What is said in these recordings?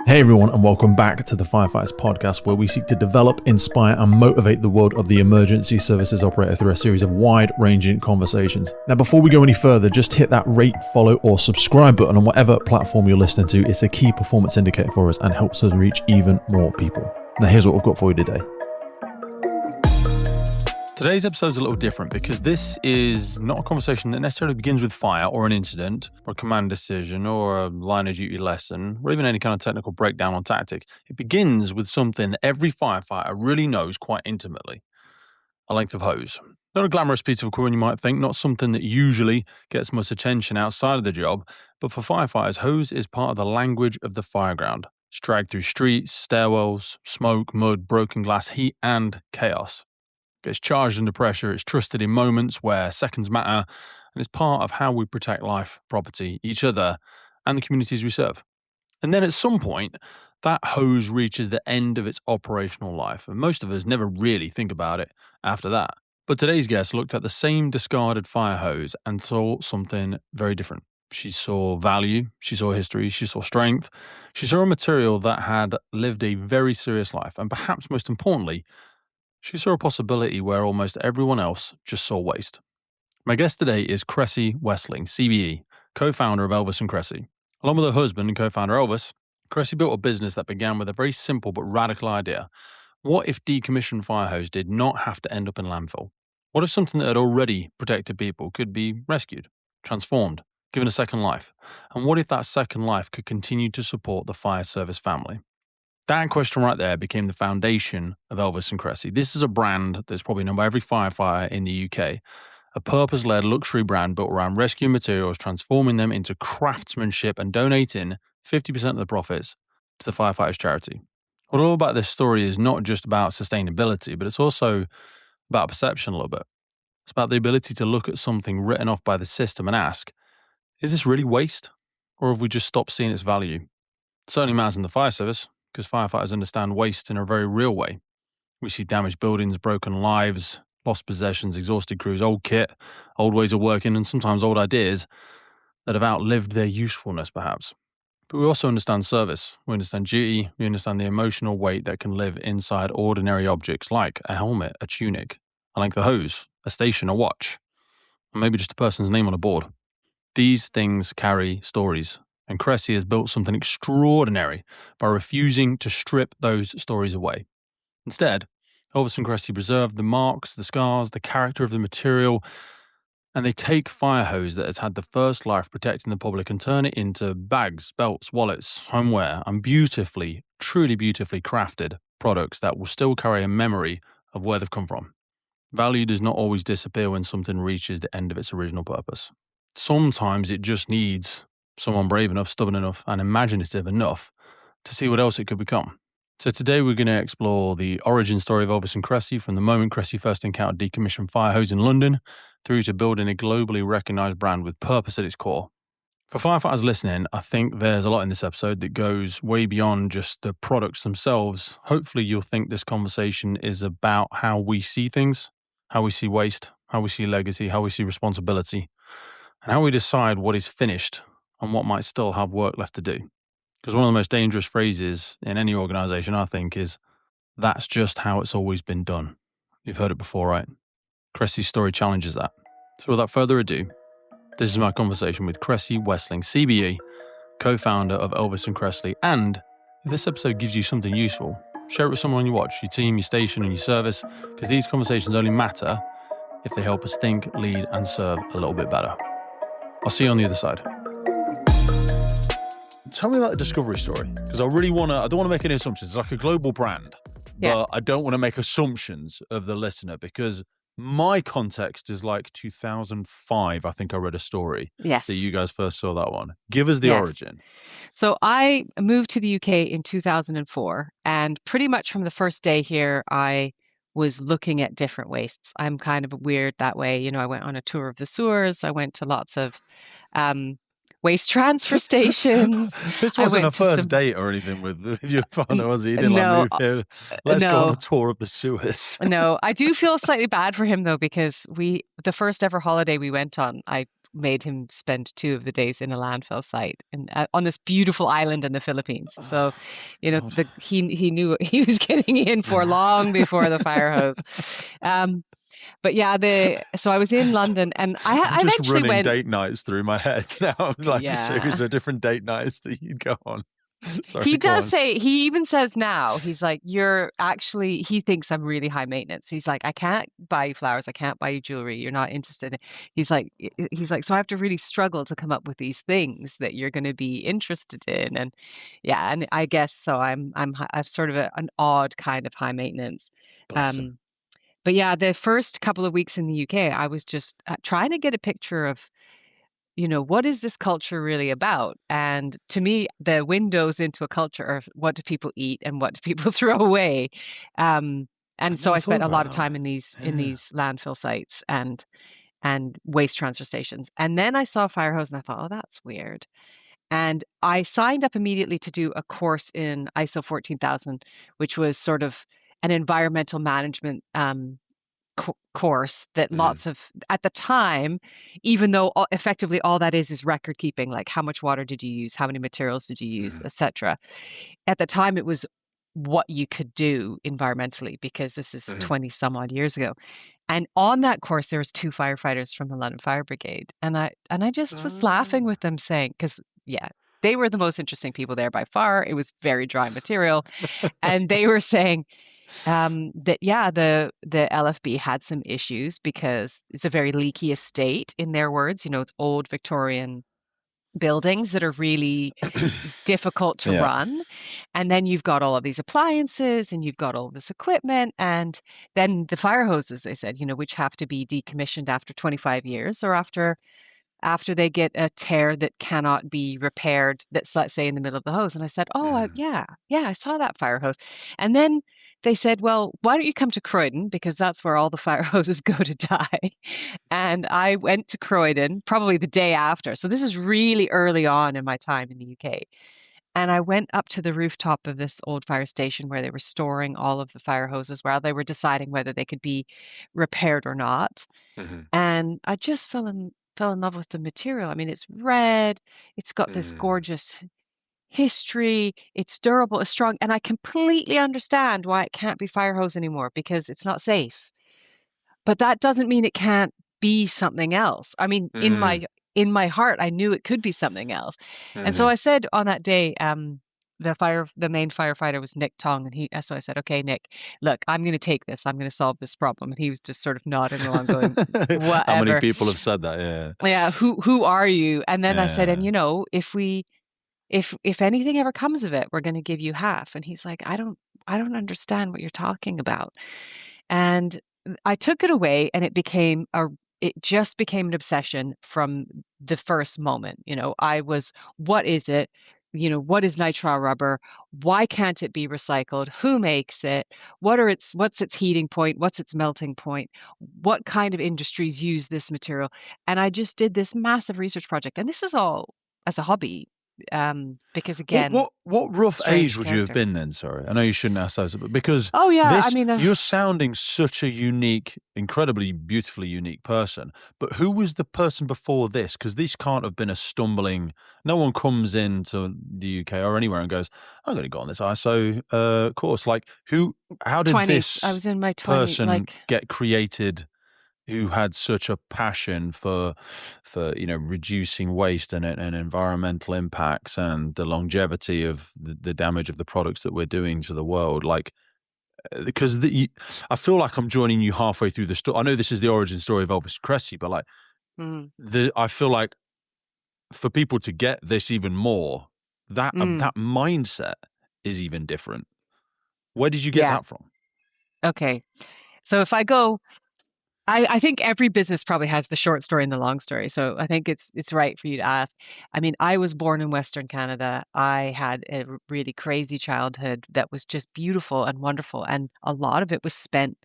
Hey everyone, and welcome back to the Firefighters Podcast, where we seek to develop, inspire, and motivate the world of the emergency services operator through a series of wide-ranging conversations. Now, before we go any further, just hit that rate, follow, or subscribe button on whatever platform you're listening to. It's a key performance indicator for us and helps us reach even more people. Now, here's what we've got for you today. Today's episode is a little different because this is not a conversation that necessarily begins with fire or an incident or a command decision or a line of duty lesson or even any kind of technical breakdown on tactics. It begins with something that every firefighter really knows quite intimately: a length of hose. Not a glamorous piece of equipment you might think, not something that usually gets much attention outside of the job, but for firefighters, hose is part of the language of the fireground. It's dragged through streets, stairwells, smoke, mud, broken glass, heat, and chaos. It's charged under pressure, it's trusted in moments where seconds matter, and it's part of how we protect life, property, each other, and the communities we serve. And then at some point, that hose reaches the end of its operational life, and most of us never really think about it after that. But today's guest looked at the same discarded fire hose and saw something very different. She saw value, she saw history, she saw strength, she saw a material that had lived a very serious life, and perhaps most importantly, she saw a possibility where almost everyone else just saw waste. My guest today is Kresse Wesling, CBE, co-founder of Elvis and Kresse. Along with her husband and co-founder Elvis, Kresse built a business that began with a very simple but radical idea. What if decommissioned fire hose did not have to end up in landfill? What if something that had already protected people could be rescued, transformed, given a second life? And what if that second life could continue to support the fire service family? That question right there became the foundation of Elvis and Kresse. This is a brand that's probably known by every firefighter in the UK. A purpose-led luxury brand built around rescue materials, transforming them into craftsmanship and donating 50% of the profits to the firefighters charity. What all about this story is not just about sustainability, but it's also about perception a little bit. It's about the ability to look at something written off by the system and ask, is this really waste? Or have we just stopped seeing its value? It certainly matters in the fire service, because firefighters understand waste in a very real way. We see damaged buildings, broken lives, lost possessions, exhausted crews, old kit, old ways of working, and sometimes old ideas that have outlived their usefulness, perhaps. But we also understand service. We understand duty. We understand the emotional weight that can live inside ordinary objects like a helmet, a tunic, a length of hose, a station, a watch, or maybe just a person's name on a board. These things carry stories. And Kresse has built something extraordinary by refusing to strip those stories away. Instead, Elvis and Kresse preserve the marks, the scars, the character of the material, and they take fire hose that has had the first life protecting the public and turn it into bags, belts, wallets, homeware, and beautifully, truly beautifully crafted products that will still carry a memory of where they've come from. Value does not always disappear when something reaches the end of its original purpose. Sometimes it just needs someone brave enough, stubborn enough, and imaginative enough to see what else it could become. So today we're going to explore the origin story of Elvis and Kresse, from the moment Kresse first encountered decommissioned fire hose in London through to building a globally recognized brand with purpose at its core. For firefighters listening, I think there's a lot in this episode that goes way beyond just the products themselves. Hopefully you'll think this conversation is about how we see things, how we see waste, how we see legacy, how we see responsibility, and how we decide what is finished and what might still have work left to do. Because one of the most dangerous phrases in any organization, I think, is, that's just how it's always been done. You've heard it before, right? Kresse's story challenges that. So without further ado, this is my conversation with Kresse Wesling, CBE, co-founder of Elvis and Kresse. And if this episode gives you something useful, share it with someone on your watch, your team, your station, and your service, because these conversations only matter if they help us think, lead, and serve a little bit better. I'll see you on the other side. Tell me about the discovery story, because I don't want to make any assumptions. It's like a global brand, but I don't want to make assumptions of the listener, because my context is like 2005. I think I read a story that you guys first saw that one. Give us the origin. So I moved to the UK in 2004, and pretty much from the first day here, I was looking at different wastes. I'm kind of weird that way. You know, I went on a tour of the sewers. I went to lots of waste transfer stations. This wasn't a first date or anything with your partner, was it? You didn't move here. Let's go on a tour of the sewers. No, I do feel slightly bad for him though, because the first ever holiday we went on, I made him spend 2 of the days in a landfill site and on this beautiful island in the Philippines. So, Oh, God. he knew what he was getting in for long before the fire hose. Um, but yeah, the so I was in London, and I'm I just eventually running went. date nights through my head now. I'm like a series Yeah. of different date nights that you'd go on. Sorry, He go does on. say, he even says now, he's like, you're actually, he thinks I'm really high maintenance. He's like, I can't buy you flowers. I can't buy you jewelry. You're not interested in. He's like, so I have to really struggle to come up with these things that you're going to be interested in. And yeah, and I guess so. I'm sort of an odd kind of high maintenance. Bless him. Um, but yeah, the first couple of weeks in the UK, I was just trying to get a picture of, what is this culture really about? And to me, the windows into a culture are what do people eat and what do people throw away? Um, and I'd so never I thought spent a about it lot of that time way. in these Yeah. landfill sites and waste transfer stations. And then I saw a fire hose and I thought, oh, that's weird. And I signed up immediately to do a course in ISO 14000, which was sort of an environmental management course that Mhm. lots of at the time, even though effectively all that is record keeping, like how much water did you use, how many materials did you use, Mhm. etc. At the time, it was what you could do environmentally because this is Mhm. 20 some odd years ago. And on that course, there was two firefighters from the London Fire Brigade, and I just was laughing Ah. with them, saying, because yeah, they were the most interesting people there by far. It was very dry material, and they were saying that yeah, the LFB had some issues because it's a very leaky estate, in their words. It's old Victorian buildings that are really difficult to Yeah. run. And then you've got all of these appliances and you've got all this equipment. And then the fire hoses, they said, which have to be decommissioned after 25 years or after they get a tear that cannot be repaired, that's, let's say, in the middle of the hose. And I said, oh, Mhm. yeah, yeah, I saw that fire hose. And then they said, well, why don't you come to Croydon? Because that's where all the fire hoses go to die. And I went to Croydon probably the day after. So this is really early on in my time in the UK. And I went up to the rooftop of this old fire station where they were storing all of the fire hoses while they were deciding whether they could be repaired or not. Mhm. And I just fell in love with the material. I mean, it's red, it's got this Mhm. gorgeous history, it's durable, it's strong, and I completely understand why it can't be fire hose anymore because it's not safe. But that doesn't mean it can't be something else. I mean, in Mhm. my heart, I knew it could be something else. And so Mhm. I said on that day, the main firefighter was Nick Tong, and so I said, okay, Nick, look, I'm going to take this. I'm going to solve this problem. And he was just sort of nodding along, going, How many whatever. people have said that? Yeah. Yeah, who are you? And then I said, and Yeah. if anything ever comes of it, we're going to give you half. And he's like, I don't understand what you're talking about. And I took it away, and it just became an obsession from the first moment. What is it? What is nitrile rubber? Why can't it be recycled? Who makes it? What's its heating point? What's its melting point? What kind of industries use this material? And I just did this massive research project. And this is all as a hobby, because What again, what what rough age strange would you have character. been then? Sorry, I know you shouldn't ask those, but because Oh yeah, I this, mean, you're sounding such a unique, incredibly beautifully unique person. But who was the person before this? Because this can't have been a stumbling. No one comes into the UK or anywhere and goes, "I'm going to go on this ISO course." Like, who? How did 20s. I this was in my 20s, person like. get created? Who had such a passion for reducing waste and environmental impacts and the longevity of the damage of the products that we're doing to the world, like because I feel like I'm joining you halfway through the story. I know this is the origin story of Elvis Kresse, but like Mm, I feel like for people to get this even more, mm, that mindset is even different. Where did you get yeah. that from? Okay. So if I go, I think every business probably has the short story and the long story. So I think it's right for you to ask. I mean, I was born in Western Canada. I had a really crazy childhood that was just beautiful and wonderful, and a lot of it was spent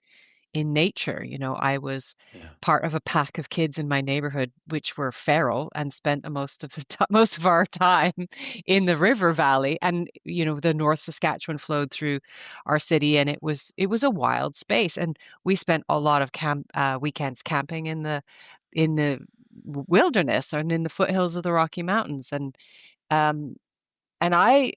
in nature. I was Yeah. part of a pack of kids in my neighborhood which were feral and spent most of our time in the river valley. And the North Saskatchewan flowed through our city, and it was a wild space. And we spent a lot of weekends camping in the wilderness and in the foothills of the Rocky Mountains. Um, and I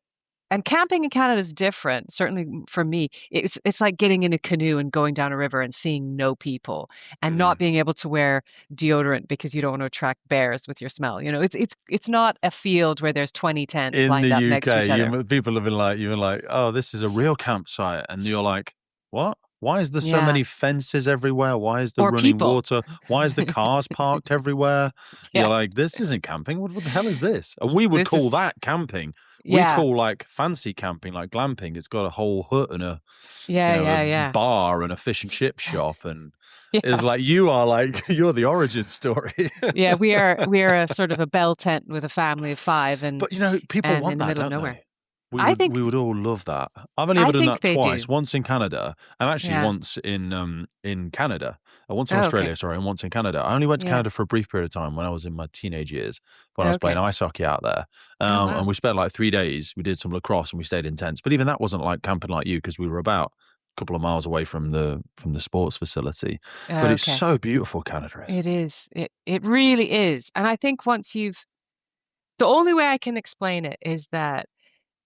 and camping in Canada is different. Certainly for me, it's like getting in a canoe and going down a river and seeing no people and not Mhm. being able to wear deodorant because you don't want to attract bears with your smell. You know, it's not a field where there's 20 tents In the lined up next to UK, each other. people have been like, you've been like, oh, this is a real campsite, and you're like, what? Why is there so Yeah. many fences everywhere? Why is there Or running people. water? Why is the cars parked everywhere? Yeah. You're like, this isn't camping. What the hell is this? And we would This call is that camping. We yeah. call like fancy camping, like glamping. It's got a whole hut and Yeah, a yeah, yeah. bar and a fish and chip shop, and it's Yeah. like you are like you're the origin story. Yeah, we are a sort of a bell tent with a family of five But people and want in the that, middle of don't nowhere. they? We I would think we would all love that. I've only I ever done think that they twice. do. Once in Canada, and actually Yeah. once in Canada. Once in Oh, okay. Australia, sorry, and once in Canada. I only went to Yeah. Canada for a brief period of time when I was in my teenage years when I was playing Okay. ice hockey out there. Oh, And wow. we spent like 3 days. We did some lacrosse and we stayed in tents. But even that wasn't like camping like you because we were about a couple of miles away from the sports facility. But it's Okay. so beautiful, Canada is. It is. It really is. And I think the only way I can explain it is that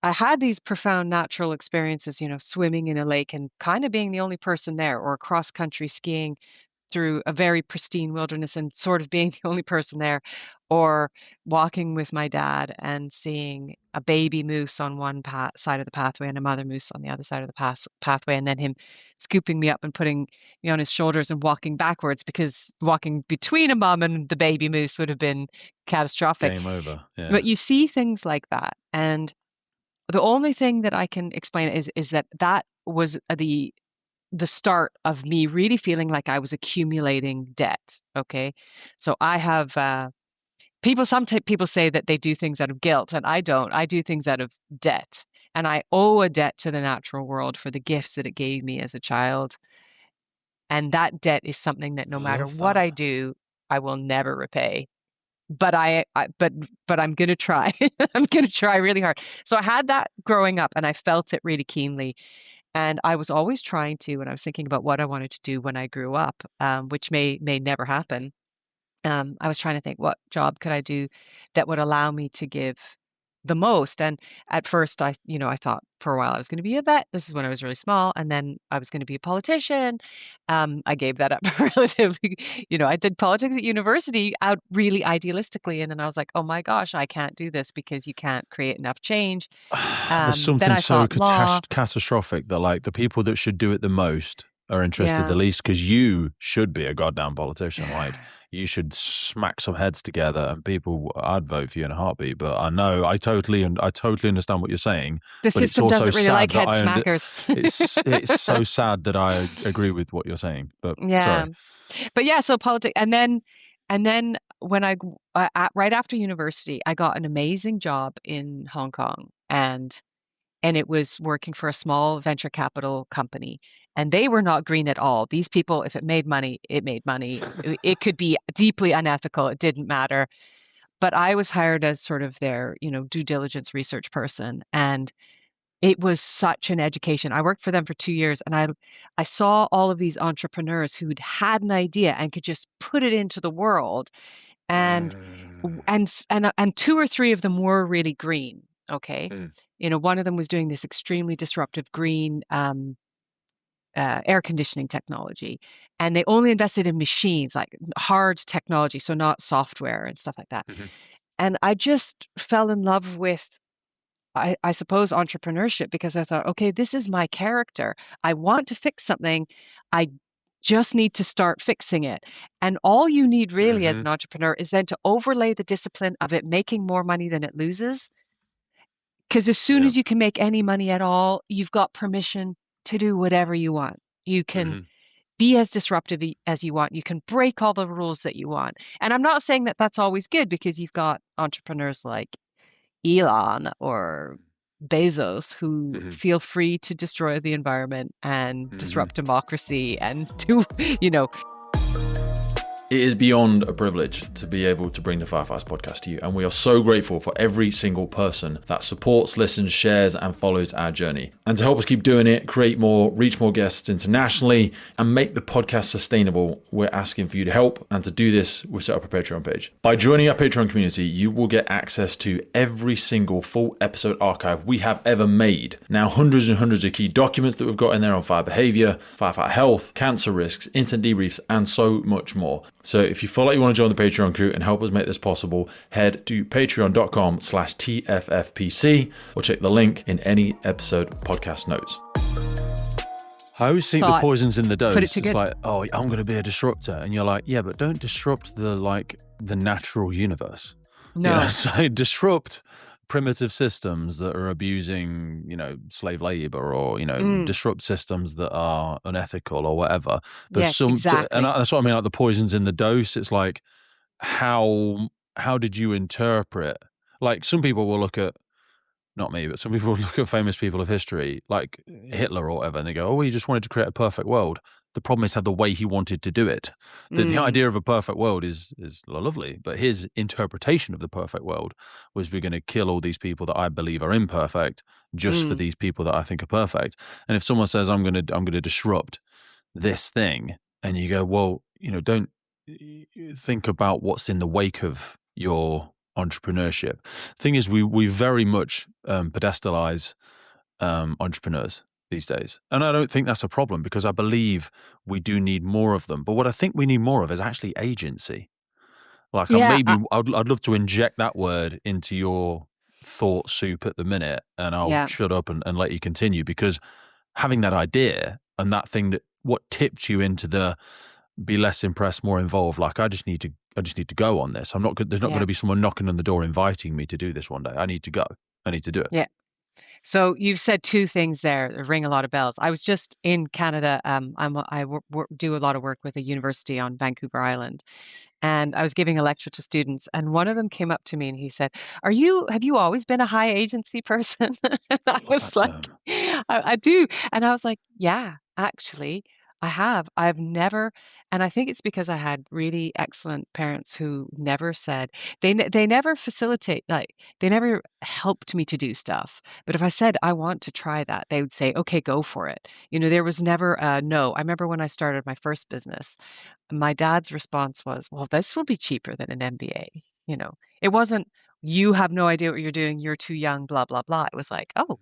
I had these profound natural experiences, swimming in a lake and kind of being the only person there, or cross country skiing through a very pristine wilderness and sort of being the only person there, or walking with my dad and seeing a baby moose on one side of the pathway and a mother moose on the other side of the pathway, and then him scooping me up and putting me on his shoulders and walking backwards because walking between a mom and the baby moose would have been catastrophic. Game over. Yeah. But you see things like that, and the only thing that I can explain is that that was the start of me really feeling like I was accumulating debt. Okay. So I have people say that they do things out of guilt, and I don't. I do things out of debt. And I owe a debt to the natural world for the gifts that it gave me as a child. And that debt is something that no matter Love what that. I do, I will never repay. But I'm gonna try. I'm gonna try really hard. So I had that growing up and I felt it really keenly. And I was always trying to, when I was thinking about what I wanted to do when I grew up, which may never happen. I was trying to think what job could I do that would allow me to give the most. And at first, I thought for a while I was going to be a vet. This is when I was really small, and then I was going to be a politician. I gave that up relatively. I did politics at university out really idealistically, and then I was like, oh my gosh, I can't do this because you can't create enough change. There's Then something I so thought law. catastrophic that like the people that should do it the most are interested the Yeah. least because you should be a goddamn politician. Like Yeah. you should smack some heads together and people, I'd vote for you in a heartbeat. But I totally understand what you're saying. The But it's system also doesn't really sad like that head smackers. it's so sad that I agree with what you're saying. But Yeah. sorry. But yeah, so politics, and then when right after university, I got an amazing job in Hong Kong, and it was working for a small venture capital company, and they were not green at all. These people, if it made money, it made money. It could be deeply unethical. It didn't matter. But I was hired as sort of their, due diligence research person, and it was such an education. I worked for them for 2 years, and I saw all of these entrepreneurs who'd had an idea and could just put it into the world, and Mm, and two or three of them were really green. Okay, mm, one of them was doing this extremely disruptive green air conditioning technology, and they only invested in machines, like hard technology, so not software and stuff like that. mhm. And I just fell in love with I suppose entrepreneurship because I thought, okay, this is my character. I want to fix something. I just need to start fixing it. And all you need really as Mhm. an entrepreneur is then to overlay the discipline of it making more money than it loses. Because as soon Yeah. as you can make any money at all, you've got permission to do whatever you want. You can Mhm. be as disruptive as you want. You can break all the rules that you want. And I'm not saying that that's always good because you've got entrepreneurs like Elon or Bezos who Mhm. feel free to destroy the environment and Mhm. disrupt democracy and do, you know, It is beyond a privilege to be able to bring the Firefighters podcast to you, and we are so grateful for every single person that supports, listens, shares, and follows our journey. And to help us keep doing it, create more, reach more guests internationally, and make the podcast sustainable, we're asking for you to help. And to do this, we've set up a Patreon page. By joining our Patreon community, you will get access to every single full episode archive we have ever made. Now, hundreds and hundreds of key documents that we've got in there on fire behavior, firefighter health, cancer risks, incident debriefs, and so much more. So if you feel like you want to join the Patreon crew and help us make this possible, head to patreon.com/TFFPC or check the link in any episode podcast notes. I always think the poison's in the dose. It's like, oh, I'm going to be a disruptor. And you're like, yeah, but don't disrupt the natural universe. No. So disrupt primitive systems that are abusing, slave labor, or, disrupt systems that are unethical or whatever. But exactly. And that's what I mean, like the poison's in the dose. It's like, how did you interpret? Like some people will look at, not me, but some people will look at famous people of history, like Hitler or whatever, and they go, oh, he just wanted to create a perfect world. The problem is how the way he wanted to do it. The idea of a perfect world is lovely, but his interpretation of the perfect world was, we're going to kill all these people that I believe are imperfect just for these people that I think are perfect. And if someone says, I'm going to disrupt this thing, and you go, well, don't think about what's in the wake of your entrepreneurship. Thing is, we very much pedestalize entrepreneurs these days. And I don't think that's a problem, because I believe we do need more of them. But what I think we need more of is actually agency. Like I'd love to inject that word into your thought soup at the minute, and I'll shut up and let you continue, because having that idea and that thing, that what tipped you into the be less impressed, more involved. Like I just need to go on this. There's not going to be someone knocking on the door inviting me to do this one day. I need to go. I need to do it. Yeah. So you've said two things there that ring a lot of bells. I was just in Canada. Do a lot of work with a university on Vancouver Island, and I was giving a lecture to students, and one of them came up to me and he said, have you always been a high agency person?" And I was like, I do. And I was like, yeah, actually, I have. I've never, and I think it's because I had really excellent parents who never said, they never facilitate, like they never helped me to do stuff. But if I said I want to try that, they would say, okay, go for it. There was never a no. I remember when I started my first business, my dad's response was, well, this will be cheaper than an MBA. It wasn't, you have no idea what you're doing, you're too young, blah, blah, blah. It was like, oh,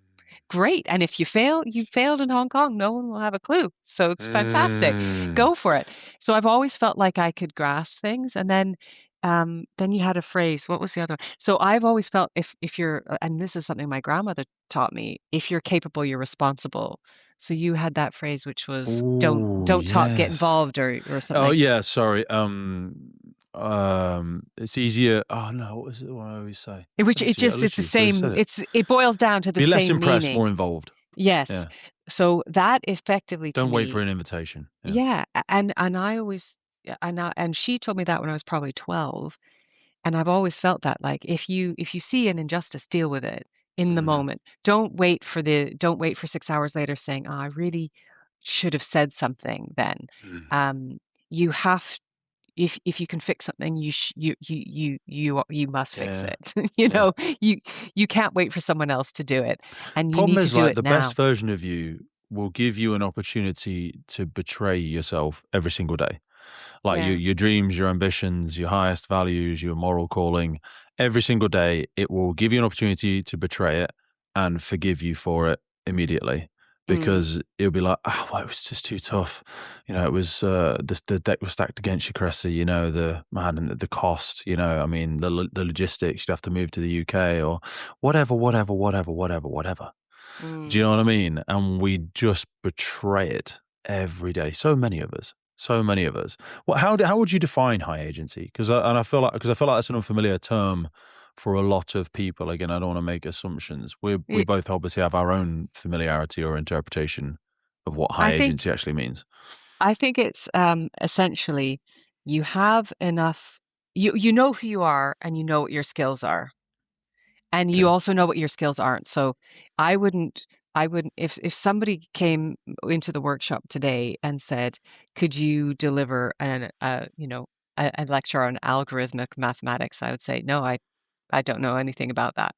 great. And if you fail, you failed in Hong Kong. No one will have a clue. So it's fantastic. Go for it. So I've always felt like I could grasp things. And then you had a phrase. What was the other one? So I've always felt, if you're, and this is something my grandmother taught me, if you're capable, you're responsible. So you had that phrase, which was don't talk, get involved, or something. Oh yeah, sorry. It's easier. Oh no, what was it? What I always say? It's the same. It boils down to the same meaning. Be less impressed, more involved. Yes. Yeah. So that effectively, don't wait for an invitation. Yeah. And I always, and she told me that when I was probably 12. And I've always felt that, like, if you see an injustice, deal with it in the moment. Don't wait for 6 hours later saying, oh, I really should have said something then. You have, if you can fix something, you must fix it. You can't wait for someone else to do it, and you need to do it the now. Best version of you will give you an opportunity to betray yourself every single day. Like your dreams, your ambitions, your highest values, your moral calling, every single day, it will give you an opportunity to betray it and forgive you for it immediately. Because it'll be like, oh, well, it was just too tough. It was, the deck was stacked against you, Kresse, the cost, I mean, the logistics, you'd have to move to the UK or whatever. Do you know what I mean? And we just betray it every day. So many of us. Well, how would you define high agency? Because I feel like that's an unfamiliar term for a lot of people. Again, I don't want to make assumptions. We both obviously have our own familiarity or interpretation of what high agency actually means. I think it's essentially, you have enough. You know who you are, and you know what your skills are, and you also know what your skills aren't. So I wouldn't, if somebody came into the workshop today and said, could you deliver a lecture on algorithmic mathematics, I would say, no, I don't know anything about that.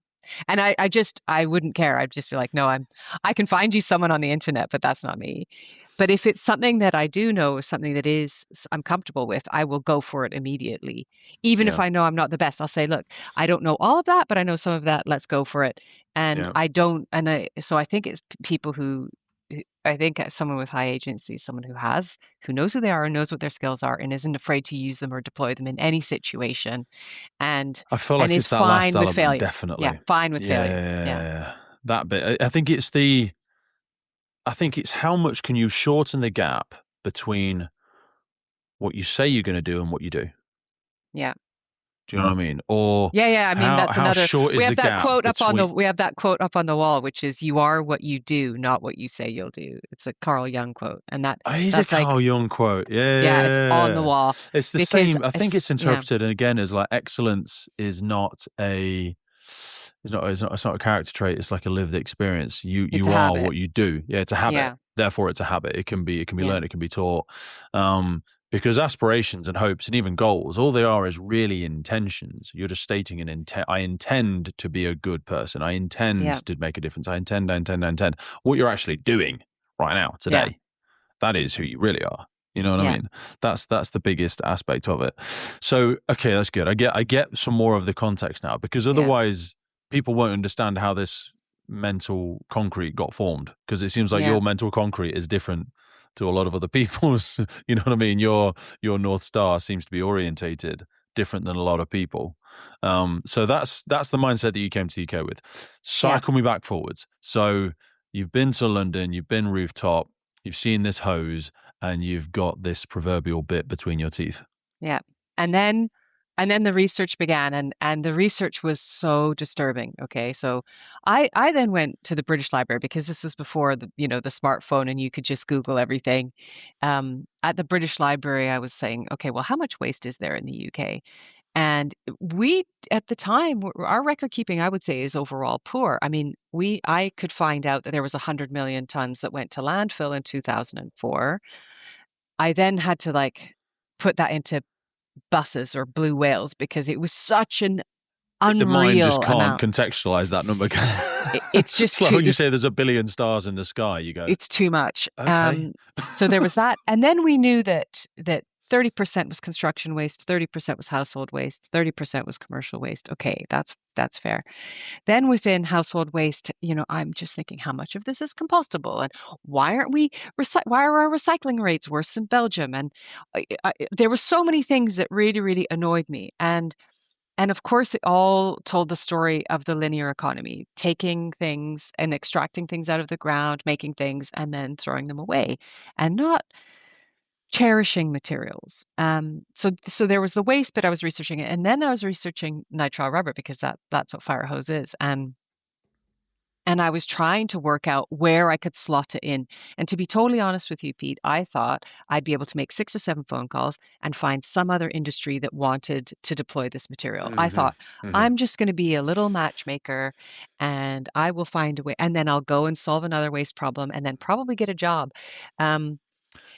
And I wouldn't care. I'd just be like, no, I can find you someone on the internet, but that's not me. But if it's something that I do know, or something that I'm comfortable with, I will go for it immediately. Even if Yeah. I know I'm not the best, I'll say, look, I don't know all of that, but I know some of that. Let's go for it. And Yeah. I don't, and so I think it's people I think someone with high agency, someone who knows who they are and knows what their skills are and isn't afraid to use them or deploy them in any situation and I feel and like is it's that last fine with element, failure. Yeah, definitely. fine with Yeah, failure. yeah, Yeah. yeah, yeah. That bit. I think it's how much can you shorten the gap between what you say you're going to do and what you do. Yeah. Do you know what I mean? Or Yeah, yeah. I mean, that's how another. short is the gap between? We have that quote up on the wall, which is "You are what you do, not what you say you'll do." It's a Carl Jung quote, and Oh, it is a that's like, Carl Jung quote. yeah, it's on the Yeah. wall It's the because same. I think it's yeah, interpreted again as like excellence is not a it's not a character trait, it's like a lived experience. it's a You are habit. what you do. Yeah, it's a habit. Yeah, Therefore it's a habit. It can be yeah, learned, it can be taught. Because aspirations and hopes and even goals, all they are is really intentions. You're just stating an intent. I intend to be a good person. I intend yeah, to make a difference. I intend, I intend. What you're actually doing right now, yeah, today, that is who you really are. You know what I yeah, mean? That's the biggest aspect of it. So okay, that's good. I get some more of the context now because yeah, otherwise people won't understand how this mental concrete got formed because it seems like yeah, your mental concrete is different to a lot of other people's. You know what I mean? Your North Star seems to be orientated different than a lot of people. So that's the mindset that you came to the UK with. yeah, Cycle me back forwards. So you've been to London, you've been rooftop, you've seen this hose, and you've got this proverbial bit between your teeth. yeah. And then and then the research began and the research was so disturbing. Okay. So I then went to the British Library because this was before the smartphone and you could just Google everything. At the British Library, I was saying, okay, well, how much waste is there in the UK? And we, at the time, our record keeping, I would say, is overall poor. I mean, I could find out that there was 100 million tons that went to landfill in 2004. I then had to like put that into buses or blue whales because it was such an The mind just unreal can't amount. contextualize that number. It's It's just like too when you say there's a billion stars in the sky, you go, it's too much. okay. So there was that, and then we knew that 30% was construction waste, 30% was household waste, 30% was commercial waste. Okay, that's fair. Then within household waste, I'm just thinking how much of this is compostable and why are our recycling rates worse than Belgium? And there were so many things that really, really annoyed me. And of course, it all told the story of the linear economy, taking things and extracting things out of the ground, making things, and then throwing them away, and not cherishing materials. So there was the waste, but I was researching it, and then I was researching nitrile rubber because that's what fire hose is, and I was trying to work out where I could slot it in. And to be totally honest with you, Pete, I thought I'd be able to make 6 or 7 phone calls and find some other industry that wanted to deploy this material. I Hmm. thought, Hmm. I'm just going to be a little matchmaker and I will find a way. And then I'll go and solve another waste problem and then probably get a job. Um,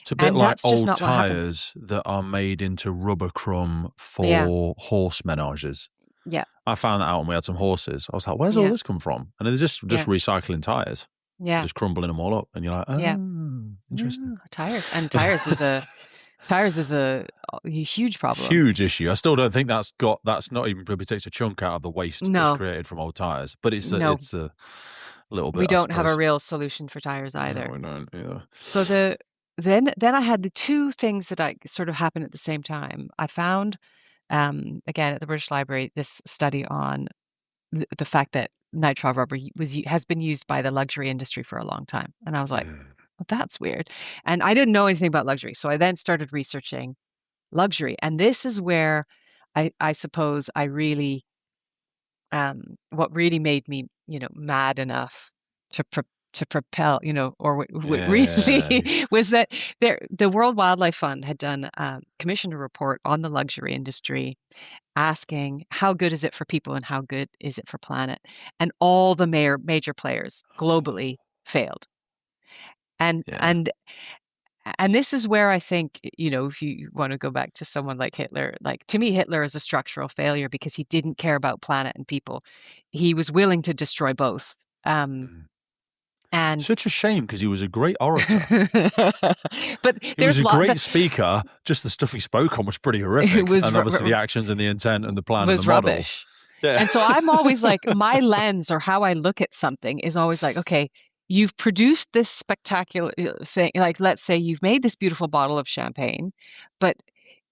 It's a bit and like that's just old not what happened. tires that are made into rubber crumb Yeah. for horse menages. Yeah. I found that out when we had some horses. I was like, "Where's all Yeah. this come from?" And it's just Yeah. recycling tires, Yeah. just crumbling them all up, and you're like, Yeah. "Oh, interesting." Yeah. Tires. And tires is a huge problem. Huge issue. I still don't think that's not even probably takes a chunk out of the waste that's No, created from old tires, but no, it's a little bit, we I don't have a suppose. real solution for tires No, either. we don't either. So then I had the two things that I sort of happened at the same time. I found again at the British Library this study on the fact that nitrile rubber has been used by the luxury industry for a long time, and I was like, Mm. well, that's weird. And I didn't know anything about luxury, so I then started researching luxury, and this is where I suppose I really what really made me, mad enough to to propel, or what Yeah, really was that the World Wildlife Fund had done commissioned a report on the luxury industry, asking how good is it for people and how good is it for planet, and all the major players globally failed, and yeah. and And this is where I think, if you want to go back to someone like Hitler, like to me, Hitler is a structural failure because he didn't care about planet and people. He was willing to destroy both. Um, Mm. and Such a shame because he was a great orator. but He was there's a lot that great speaker. Just the stuff he spoke on was pretty it horrific. was And obviously the actions and the intent and the plan and the was model. rubbish. Yeah. And so I'm always like, my lens or how I look at something is always like, okay, you've produced this spectacular thing. Like, let's say you've made this beautiful bottle of champagne, but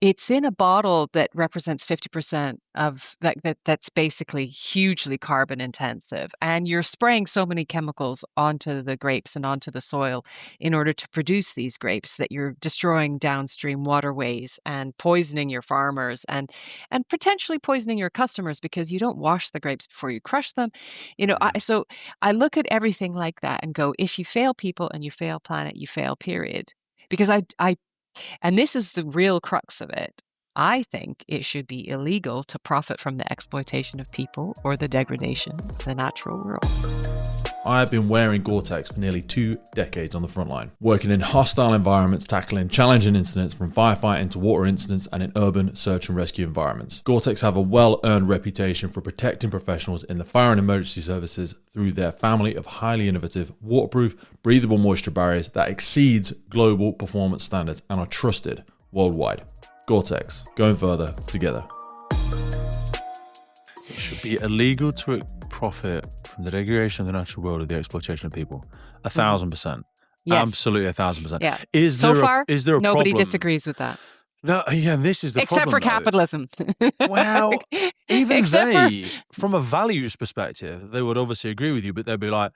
it's in a bottle that represents 50% of that's basically hugely carbon intensive. And you're spraying so many chemicals onto the grapes and onto the soil in order to produce these grapes that you're destroying downstream waterways and poisoning your farmers and potentially poisoning your customers because you don't wash the grapes before you crush them. Yeah. So I look at everything like that and go, if you fail people and you fail planet, you fail, period. Because and this is the real crux of it. I think it should be illegal to profit from the exploitation of people or the degradation of the natural world. I've been wearing Gore-Tex for nearly 2 decades on the front line, working in hostile environments, tackling challenging incidents from firefighting to water incidents and in urban search and rescue environments. Gore-Tex have a well-earned reputation for protecting professionals in the fire and emergency services through their family of highly innovative, waterproof, breathable moisture barriers that exceeds global performance standards and are trusted worldwide. Gore-Tex, going further together. It should be illegal to profit from the degradation of the natural world or the exploitation of people. 1,000%. Yes. Absolutely 1,000%. Yeah. Is So there far, is there a nobody problem? disagrees with that. No, yeah, this is the Except problem for though. capitalism. Well, even Except they, from a values perspective, they would obviously agree with you, but they'd be like,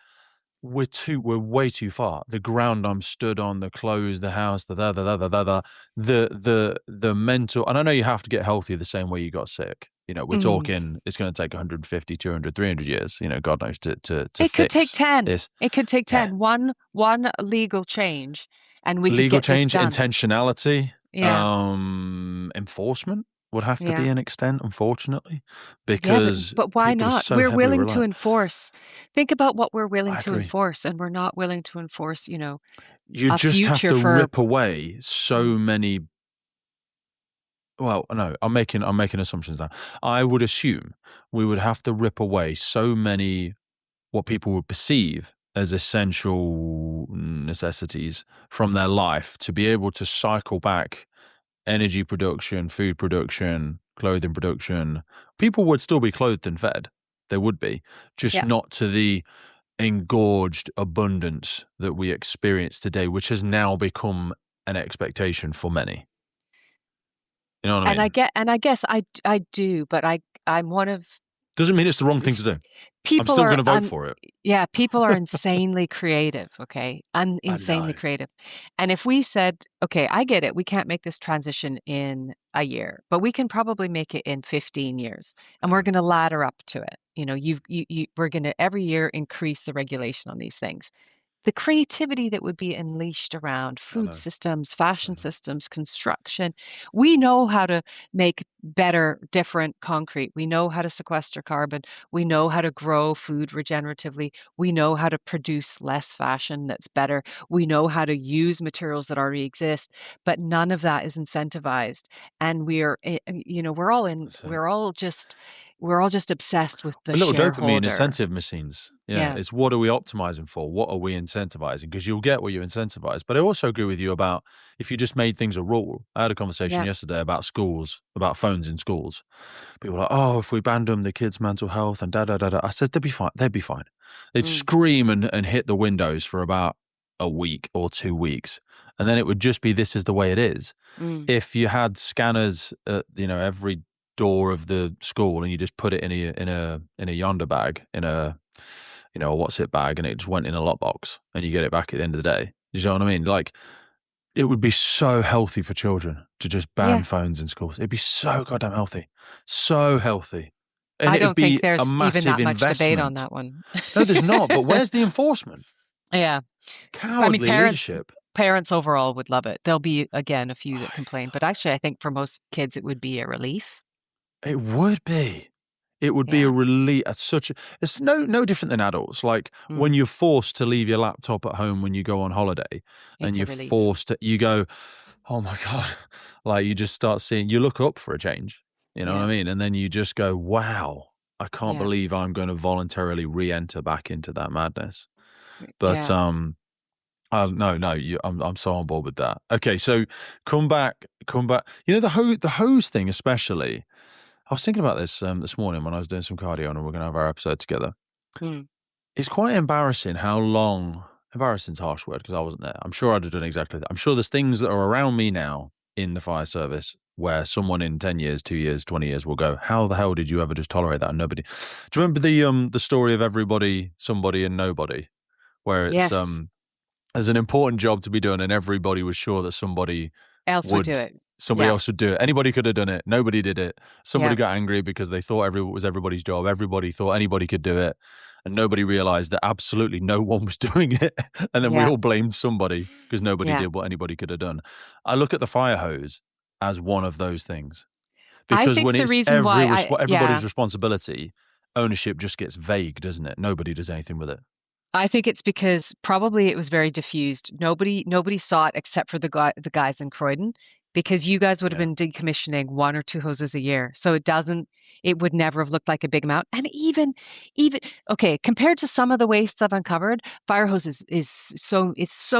we're way too far. The ground I'm stood on, the clothes, the house, the mental. And I know you have to get healthy the same way you got sick. We're talking it's going to take 150, 200, 300 years, God knows, to it could take fix 10. this. It could take Yeah. 10. One legal change, and we could Legal get this change, done. intentionality, Yeah. enforcement would have to Yeah. be an extent, unfortunately, Yeah, because but why people are not? so We're heavily willing to reliant. enforce. Think about what we're willing I to agree. enforce, and we're not willing to enforce, You a just have future to for. rip away so many. Well, no, I'm making assumptions now. I would assume we would have to rip away so many what people would perceive as essential necessities from their life to be able to cycle back energy production, food production, clothing production. People would still be clothed and fed. They would be, just Yeah. not to the engorged abundance that we experience today, which has now become an expectation for many. You know what I And mean? I guess I do, but I'm one of Doesn't mean it's the wrong thing to s- do. I'm people still are going to vote for it. yeah, people are insanely creative, okay? I Insanely know. creative. And if we said, okay, I get it, we can't make this transition in a year, but we can probably make it in 15 years. And we're Mm, going to ladder up to it. We're going to every year increase the regulation on these things. The creativity that would be unleashed around I food know. systems, I fashion know. systems, construction. We know how to make better, different concrete. We know how to sequester carbon. We know how to grow food regeneratively. We know how to produce less fashion that's better. We know how to use materials that already exist, but none of that is incentivized. And That's it. we're all just obsessed with the A little dopamine shareholder. incentive machines. Yeah, Yeah. it's what are we optimizing for? What are we incentivizing? Because you'll get what you incentivize. But I also agree with you about if you just made things a rule. I had a conversation Yeah. yesterday about schools, about phones in schools. People are like, oh, if we banned them, the kids' mental health and da da da da. I said they'd be fine. They'd be fine. They'd Mm, scream and hit the windows for about a week or 2 weeks. And then it would just be this is the way it is. mm. If you had scanners at every door of the school and you just put it in a yonder bag, in a a what's it bag, and it just went in a lockbox and you get it back at the end of the day. You know what I mean? Like it would be so healthy for children to just ban Yeah. phones in schools. It'd be so goddamn healthy. So healthy. And I it'd don't think be a there's even massive that much debate on investment. that one. No, there's not. But where's the enforcement? Yeah. I mean, Cowardly leadership. parents overall would love it. There'll be, again, a few that I complain, but actually, I think for most kids, it would be a relief. It would be. It would be a relief. It's no different than adults. Like when you're forced to leave your laptop at home when you go on holiday, and you're forced to, you go, oh my God, like you just start seeing, you look up for a change, you know what I mean? And then you just go, wow, I can't believe I'm going to voluntarily re-enter back into that madness. But no, I'm so on board with that. Okay, so come back. You know, the hose thing especially. I was thinking about this this morning when I was doing some cardio, and we're going to have our episode together. It's quite embarrassing how long. Embarrassing's a harsh word because I wasn't there. I'm sure I'd have done exactly that. I'm sure there's things that are around me now in the fire service where someone in 10 years, 2 years, 20 years will go, how the hell did you ever just tolerate that? And nobody. Do you remember the story of everybody, somebody, and nobody, where it's there's an important job to be done, and everybody was sure that somebody else would do it. Somebody else would do it. Anybody could have done it. Nobody did it. Somebody got angry because they thought it was everybody's job. Everybody thought anybody could do it. And nobody realized that absolutely no one was doing it. And then we all blamed somebody because nobody did what anybody could have done. I look at the fire hose as one of those things. Because when it's everybody's responsibility, ownership just gets vague, doesn't it? Nobody does anything with it. I think it's because probably it was very diffused. Nobody saw it except for the guys in Croydon, because you guys would have been decommissioning 1 or 2 hoses a year. So it would never have looked like a big amount. And even okay, compared to some of the wastes I've uncovered, fire hoses is so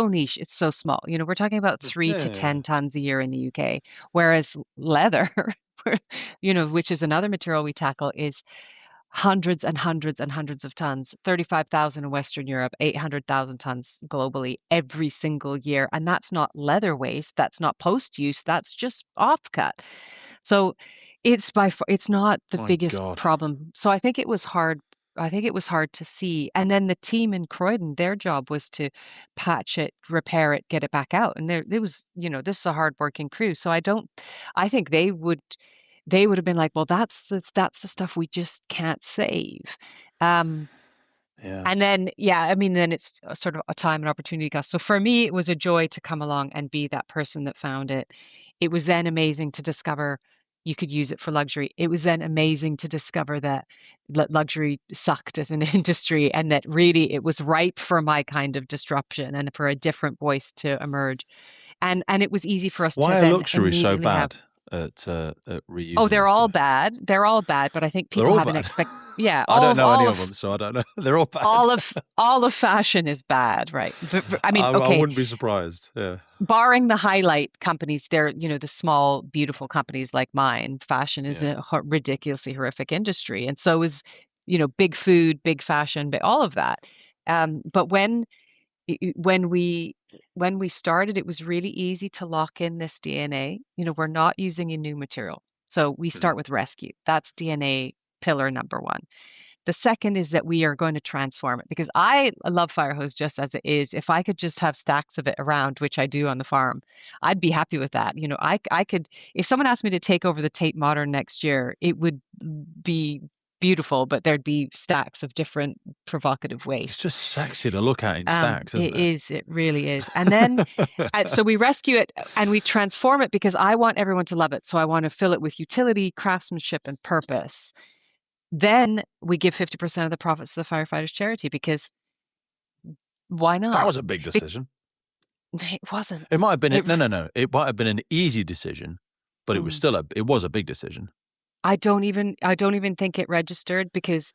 niche, it's so small. You know, we're talking about 3 to 10 tons a year in the UK, whereas leather, you know, which is another material we tackle, is hundreds and hundreds and hundreds of tons, 35,000 in Western Europe, 800,000 tons globally every single year. And that's not leather waste. That's not post-use. That's just offcut. So it's not the biggest problem. So I think it was hard. I think it was hard to see. And then the team in Croydon, their job was to patch it, repair it, get it back out. And it was, you know, this is a hard-working crew. So I think they would have been like, well, that's the stuff we just can't save. And then, I mean, then it's sort of a time and opportunity cost. So for me, it was a joy to come along and be that person that found it. It was then amazing to discover you could use it for luxury. It was then amazing to discover that luxury sucked as an industry, and that really it was ripe for my kind of disruption and for a different voice to emerge. And it was easy for us to then luxury so bad? At reusing. Oh, they're all bad. They're all bad, but I think people have an I don't know any of them, so I don't know. They're all bad. All of fashion is bad, right? But, I mean, okay. I wouldn't be surprised. Yeah. Barring the highlight companies, they're, you know, the small, beautiful companies like mine. Fashion is a ridiculously horrific industry, and so is, you know, big food, big fashion, but all of that. But when we started, it was really easy to lock in this DNA. You know, we're not using a new material. So we start with rescue. That's DNA pillar number 1. The second is that we are going to transform it, because I love fire hose just as it is. If I could just have stacks of it around, which I do on the farm, I'd be happy with that. You know, I could, if someone asked me to take over the Tate Modern next year, it would be beautiful, but there'd be stacks of different provocative waste. It's just sexy to look at in stacks, isn't it? It is. It really is. And then, so we rescue it and we transform it, because I want everyone to love it. So I want to fill it with utility, craftsmanship, and purpose. Then we give 50% of the profits to the firefighters charity, because why not? That was a big decision. It wasn't. It might have been no. It might have been an easy decision, but it was still it was a big decision. I don't even think it registered, because,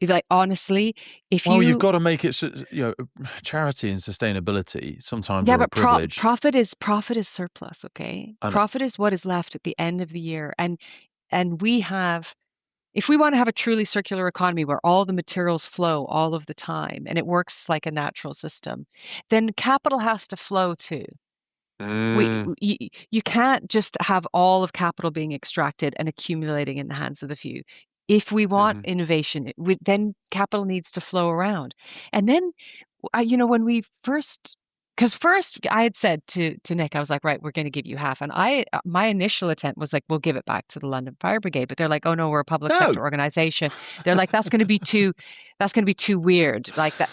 like, honestly, you've got to make it, you know, charity and sustainability sometimes are a privilege. Profit is surplus, okay? Profit is what is left at the end of the year, and we have, if we want to have a truly circular economy where all the materials flow all of the time and it works like a natural system, then capital has to flow too. You can't just have all of capital being extracted and accumulating in the hands of the few. If we want innovation, then capital needs to flow around. And then, you know, when we first I had said to Nick, I was like, right, we're going to give you half. And my initial intent was like, we'll give it back to the London Fire Brigade. But they're like, oh no, we're a public sector organization. They're like, that's going to be too weird, like that.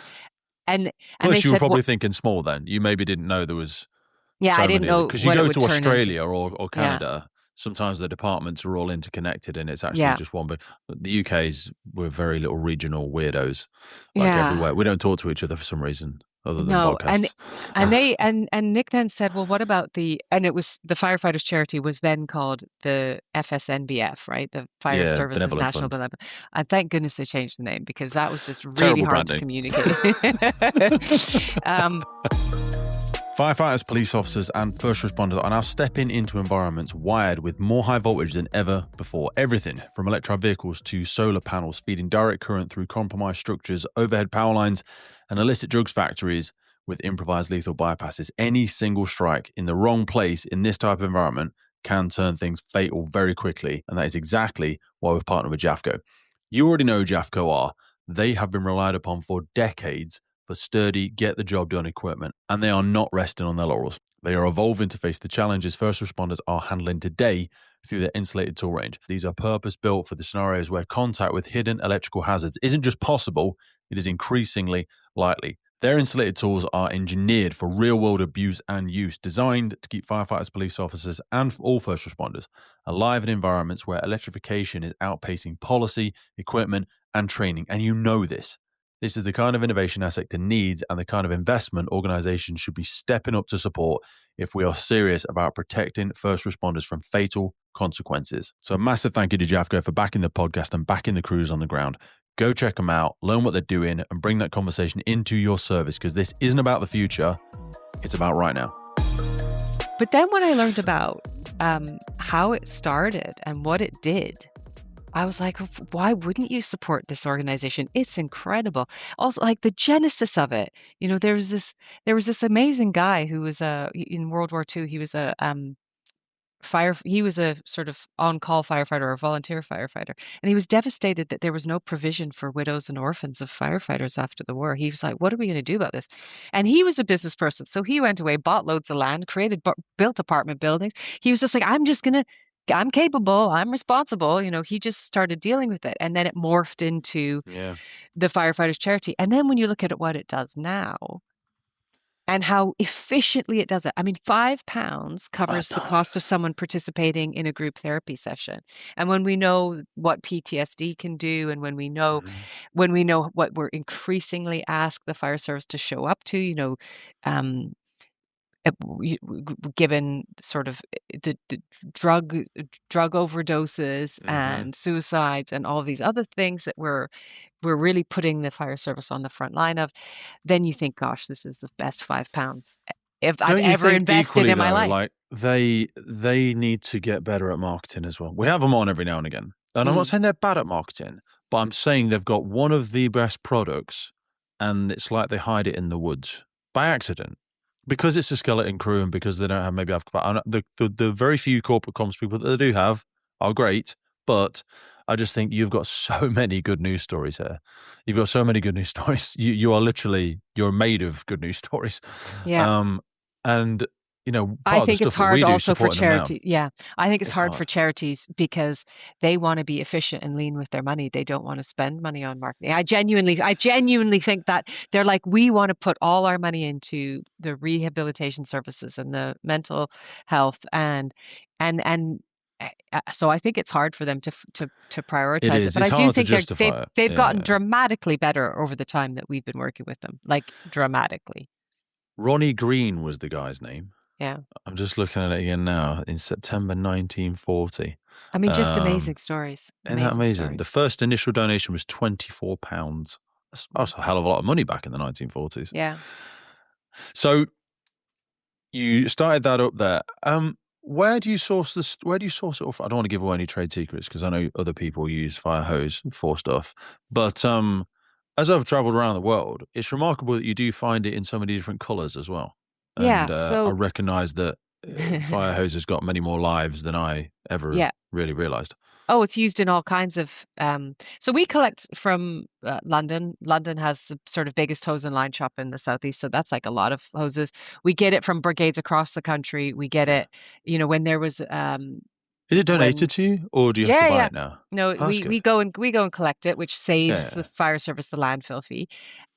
And plus, you were probably thinking small then. You maybe didn't know there was. Yeah, I didn't know, because you go to Australia or Canada, sometimes the departments are all interconnected and it's actually Yeah. just one. But the UK's, we're very little regional weirdos, like Yeah. everywhere. We don't talk to each other for some reason other than No, podcasts. and Nick then said, well, what about it was the firefighters charity was then called the FSNBF, right? The Fire Yeah, Services benevolent National fund. Benevolent. And thank goodness they changed the name because that was just really Terrible hard to branding. communicate. Firefighters, police officers, and first responders are now stepping into environments wired with more high voltage than ever before. Everything from electric vehicles to solar panels feeding direct current through compromised structures, overhead power lines, and illicit drugs factories with improvised lethal bypasses. Any single strike in the wrong place in this type of environment can turn things fatal very quickly, and that is exactly why we've partnered with Jafco. You already know who Jafco are. They have been relied upon for decades for sturdy, get-the-job-done equipment, and they are not resting on their laurels. They are evolving to face the challenges first responders are handling today through their insulated tool range. These are purpose-built for the scenarios where contact with hidden electrical hazards isn't just possible, it is increasingly likely. Their insulated tools are engineered for real-world abuse and use, designed to keep firefighters, police officers, and all first responders alive in environments where electrification is outpacing policy, equipment, and training. And you know this. This is the kind of innovation our sector needs and the kind of investment organizations should be stepping up to support if we are serious about protecting first responders from fatal consequences. So a massive thank you to Jafco for backing the podcast and backing the crews on the ground. Go check them out, learn what they're doing, and bring that conversation into your service because this isn't about the future, it's about right now. But then when I learned about how it started and what it did, I was like, why wouldn't you support this organization? It's incredible. Also, like the genesis of it, there was this amazing guy who was in World War II. He was he was a sort of on-call firefighter or volunteer firefighter, and he was devastated that there was no provision for widows and orphans of firefighters after the war. He was like, what are we going to do about this? And he was a business person, so he went away, bought loads of land, built apartment buildings. He was just like, I'm capable, I'm responsible. He just started dealing with it, and then it morphed into the firefighters charity. And then when you look at what it does now and how efficiently it does it. I mean, £5 covers the cost of someone participating in a group therapy session. And when we know what PTSD can do, and when we know what we're increasingly asked the fire service to show up to, um, given sort of the drug overdoses and suicides and all these other things that we're really putting the fire service on the front line of, then you think, gosh, this is the best £5 if I've Don't you ever think invested equally in my though, life. like they need to get better at marketing as well? We have them on every now and again. And I'm not saying they're bad at marketing, but I'm saying they've got one of the best products and it's like they hide it in the woods by accident. Because it's a skeleton crew and because they don't have the very few corporate comms people that they do have are great, but I just think you've got so many good news stories here. You've got so many good news stories. You're made of good news stories. Yeah. And I part of the think it's stuff that we hard do also for supporting them now. charity. Yeah. I think it's hard for hard. charities because they want to be efficient and lean with their money. They don't want to spend money on marketing. I genuinely think that they're like, we want to put all our money into the rehabilitation services and the mental health and so I think it's hard for them to It prioritize it. is. But It's I do hard to think justify it. they've gotten Yeah. dramatically better over the time that we've been working with them, like dramatically. Ronnie Green was the guy's name. Yeah. I'm just looking at it again now. In September 1940. I mean, just amazing stories. Isn't that amazing? Stories. The first initial donation was £24. That's a hell of a lot of money back in the 1940s. Yeah. So you started that up there. Where do you source this? Where do you source it all from? I don't want to give away any trade secrets because I know other people use fire hose for stuff. But as I've traveled around the world, it's remarkable that you do find it in so many different colors as well. And I recognize that fire hose has got many more lives than I ever really realized. Oh, it's used in all kinds of. So we collect from London. London has the sort of biggest hose and line shop in the southeast, so that's like a lot of hoses. We get it from brigades across the country. We get it, when there was. Is it donated to you, or do you have to buy it now? No, we go and collect it, which saves the fire service the landfill fee,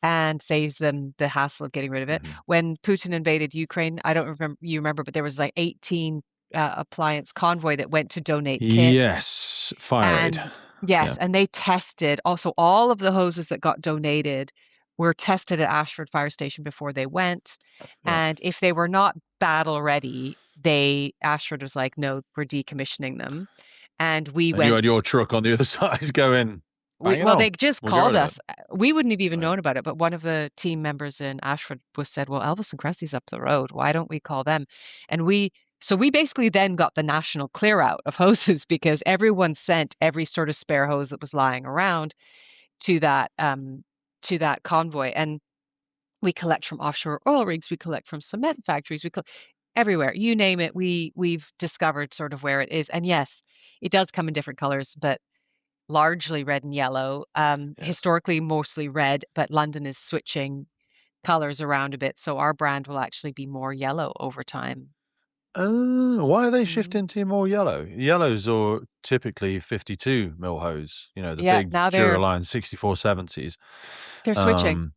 and saves them the hassle of getting rid of it. When Putin invaded Ukraine, I don't remember you remember, but there was like 18 appliance convoy that went to donate kits. Yes, fire aid. And yes, Yeah, and they tested also all of the hoses that got donated were tested at Ashford Fire Station before they went. yeah. And if they were not battle ready, Ashford was like, no, we're decommissioning them. And we And you went, had your truck on the other side going, bang it well, on. they just We'll get called rid of it. us. We wouldn't have even Oh, yeah. known about it, but one of the team members in Ashford was said, well, Elvis and Kresse's up the road. Why don't we call them? And so we basically then got the national clear out of hoses because everyone sent every sort of spare hose that was lying around to that convoy. And we collect from offshore oil rigs, we collect from cement factories, everywhere. You name it, we've discovered sort of where it is. And yes, it does come in different colors, but largely red and yellow. Yeah. Historically, mostly red, but London is switching colors around a bit, so our brand will actually be more yellow over time. Why are they Mhm. shifting to more yellow? Yellows are typically 52 mil hose, the Yeah, big now Duraline 6470s. they're switching. Um,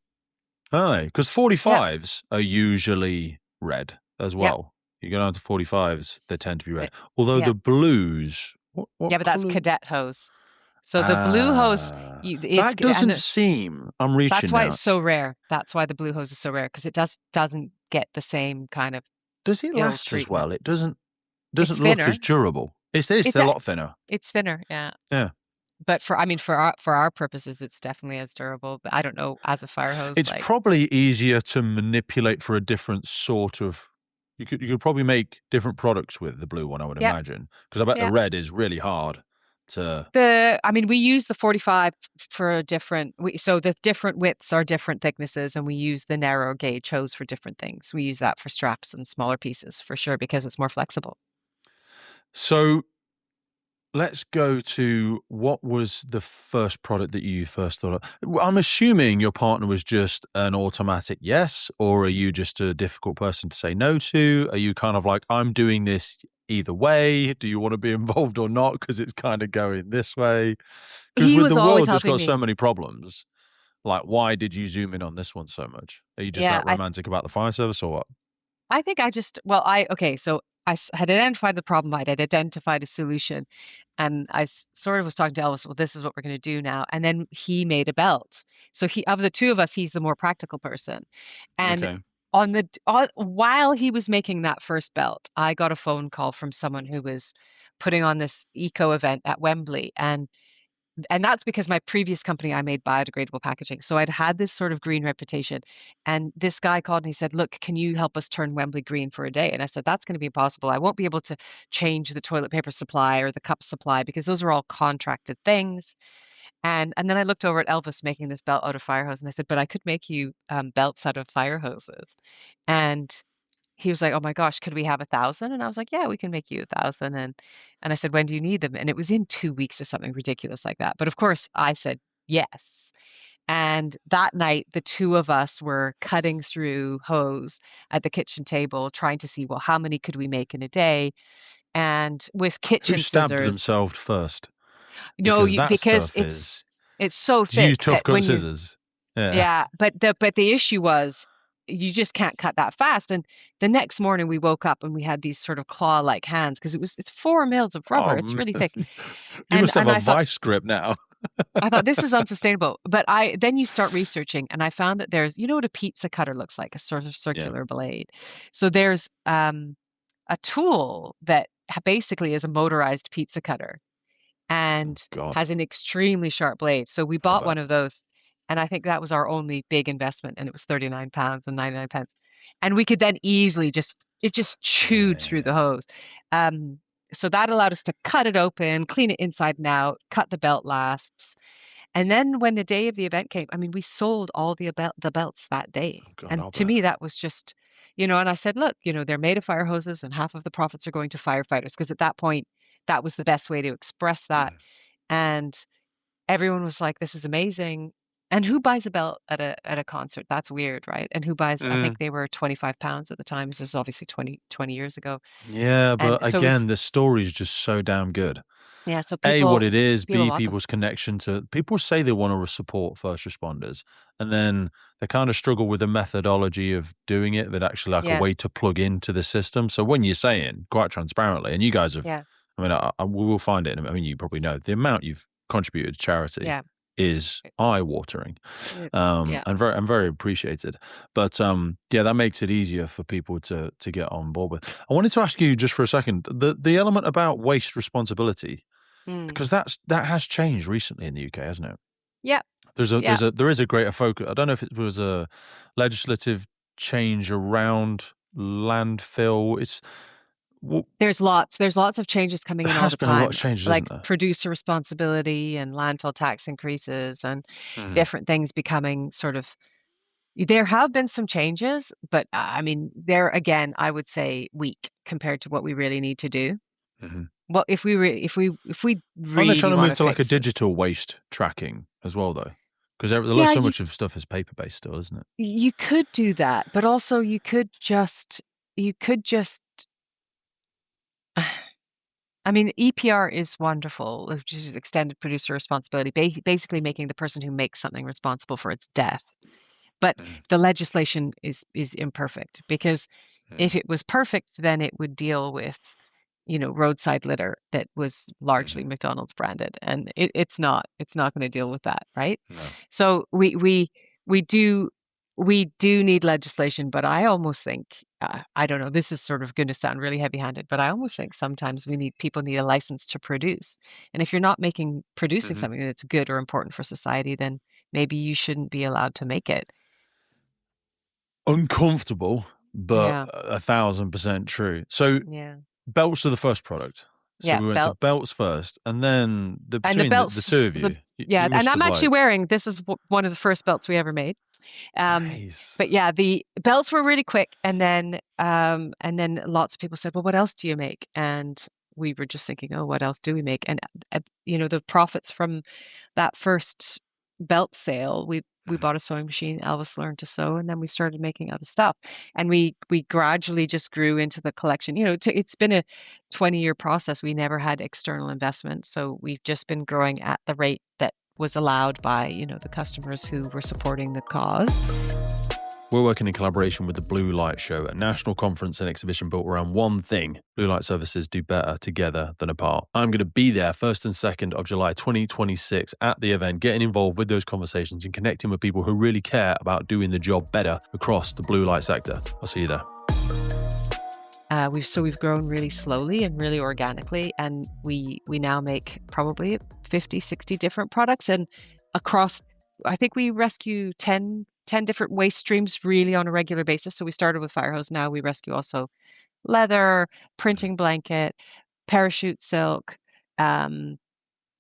aye, because Yep, 45s are usually red as yep, well. You go down to 45s, they tend to be th- red. Although yep. the blues, what Yeah, but that's color? cadet hose. So the blue hose, That doesn't seem. I'm that's reaching why it's now. so rare. That's why the blue hose is so rare because it doesn't get the same kind of Does it ill last as well? treatment. It doesn't It's look as thinner. durable. It's this. It's They're a a, lot thinner. it's thinner, yeah. Yeah. But for our purposes, it's definitely as durable. But I don't know, as a fire hose, It's like, probably easier to manipulate for a different sort of. You could probably make different products with the blue one, I would yep, imagine, because I bet the yep. red is really hard to. We use the 45 for so the different widths are different thicknesses, and we use the narrow gauge hose for different things. We use that for straps and smaller pieces for sure because it's more flexible. So let's go to what was the first product that you first thought of? I'm assuming your partner was just an automatic yes, or are you just a difficult person to say no to? Are you kind of like, I'm doing this either way? Do you want to be involved or not? Because it's kind of going this way. Because He with was the always world that's helping got so me. many problems, like, why did you zoom in on this one so much? Are you just Yeah, that romantic about the fire service or what? I think I just, okay, so had identified the problem, I'd identified a solution, and sort of was talking to Elvis, well, this is what we're going to do now. And then he made a belt. So of the two of us, he's the more practical person. And Okay. while he was making that first belt, I got a phone call from someone who was putting on this eco event at Wembley, and that's because my previous company, I made biodegradable packaging. So I'd had this sort of green reputation. And this guy called and he said, look, can you help us turn Wembley green for a day? And I said, that's going to be impossible. I won't be able to change the toilet paper supply or the cup supply because those are all contracted things. And then I looked over at Elvis making this belt out of fire hose. And I said, but I could make you belts out of fire hoses. And he was like, "Oh my gosh, could we have 1,000?" And I was like, "Yeah, we can make you 1,000." And I said, "When do you need them?" And it was in 2 weeks or something ridiculous like that. But of course, I said yes. And that night, the two of us were cutting through hose at the kitchen table, trying to see, well, how many could we make in a day? And with Who kitchen stabbed scissors, themselves first? no, Because that because stuff is. it's so Did you use thick tough that cut when you're scissors? Yeah. yeah, but the issue was you just can't cut that fast. And the next morning we woke up and we had these sort of claw-like hands because it's 4 mils of rubber. Oh, It's man. really thick. You And must have and a I thought vice grip now. I thought this is unsustainable. But I then you start researching and I found that there's what a pizza cutter looks like, a sort of Yeah. circular blade. So there's a tool that basically is a motorized pizza cutter Oh, and God. has an extremely sharp blade. So we I bought bet. one of those, and I think that was our only big investment, and it was 39 pounds and 99 pence. And we could then easily it just chewed through the Yeah. hose. Um, so that allowed us to cut it open, clean it inside and out, cut the belt lasts. And then when the day of the event came, we sold all the belts that day. Oh, God, And I'll to bet. me, that was just, and I said, look, they're made of fire hoses and half of the profits are going to firefighters. Because at that point, that was the best way to express that. Yeah. And everyone was like, this is amazing. And who buys a belt at a concert? That's weird, right? And who buys, I think they were 25 pounds at the time. This is obviously 20 years ago. Yeah, And but so it was, again, the story is just so damn good. yeah, so A, what people it is, feel a B, lot of them. people's connection to people say they want to support first responders, and then they kind of struggle with the methodology of doing it, but actually like a Yeah, way to plug into the system. So when you're saying quite transparently, and you guys have, yeah, I mean, we will find it. I mean, you probably know the amount you've contributed to charity yeah, is eye-watering, yeah. and very appreciated. But yeah, that makes it easier for people to get on board with. I wanted to ask you just for a second the element about waste responsibility, Mm. because that has changed recently in the UK, hasn't it? Yeah, yeah. There is a greater focus. I don't know if it was a legislative change around landfill. There's lots of changes coming There in all has the been a lot of time, changes, like hasn't there? producer responsibility and landfill tax increases and Mm-hmm. different things becoming sort of. There have been some changes, but I mean, they're again, I would say weak compared to what we really need to do. Mm-hmm. Well, if we Aren't they trying really to want move to to like a fix this, digital waste tracking as well, though? Because yeah, so much of stuff is paper based still, isn't it? you could do that, but also you could just. I mean, EPR is wonderful, which is extended producer responsibility, basically making the person who makes something responsible for its death. But the legislation is imperfect because if it was perfect, then it would deal with, roadside litter that was largely Mm-hmm. McDonald's branded, and it's not. It's not going to deal with that, right? No. So we do we do need legislation, but I almost think I don't know. This is sort of going to sound really heavy-handed, but I almost think sometimes people need a license to produce, and if you're not producing Mm-hmm. something that's good or important for society, then maybe you shouldn't be allowed to make it. Uncomfortable, but Yeah, 1,000% true. So yeah, belts are the first product. So yeah. we went to Belts. belts first, and then And the between the belts, two of you, yeah, you and must I'm have actually like wearing this is one of the first belts we ever made. Um, nice. but yeah, the belts were really quick, and then lots of people said, "Well, what else do you make?" And we were just thinking, "Oh, what else do we make?" And the profits from that first belt sale, we Mhm. bought a sewing machine. Elvis learned to sew, and then we started making other stuff. And we gradually just grew into the collection. It's been a 20-year process. We never had external investment, so we've just been growing at the rate that was allowed by, the customers who were supporting the cause. We're working in collaboration with the Blue Light Show, a national conference and exhibition built around one thing. Blue Light Services do better together than apart. I'm going to be there 1st and 2nd of July 2026 at the event, getting involved with those conversations and connecting with people who really care about doing the job better across the blue light sector. I'll see you there. We've grown really slowly and really organically, and we now make probably 50, 60 different products, and across, I think we rescue 10 different waste streams really on a regular basis. So we started with fire hose. Now we rescue also leather, printing blanket, parachute silk, um,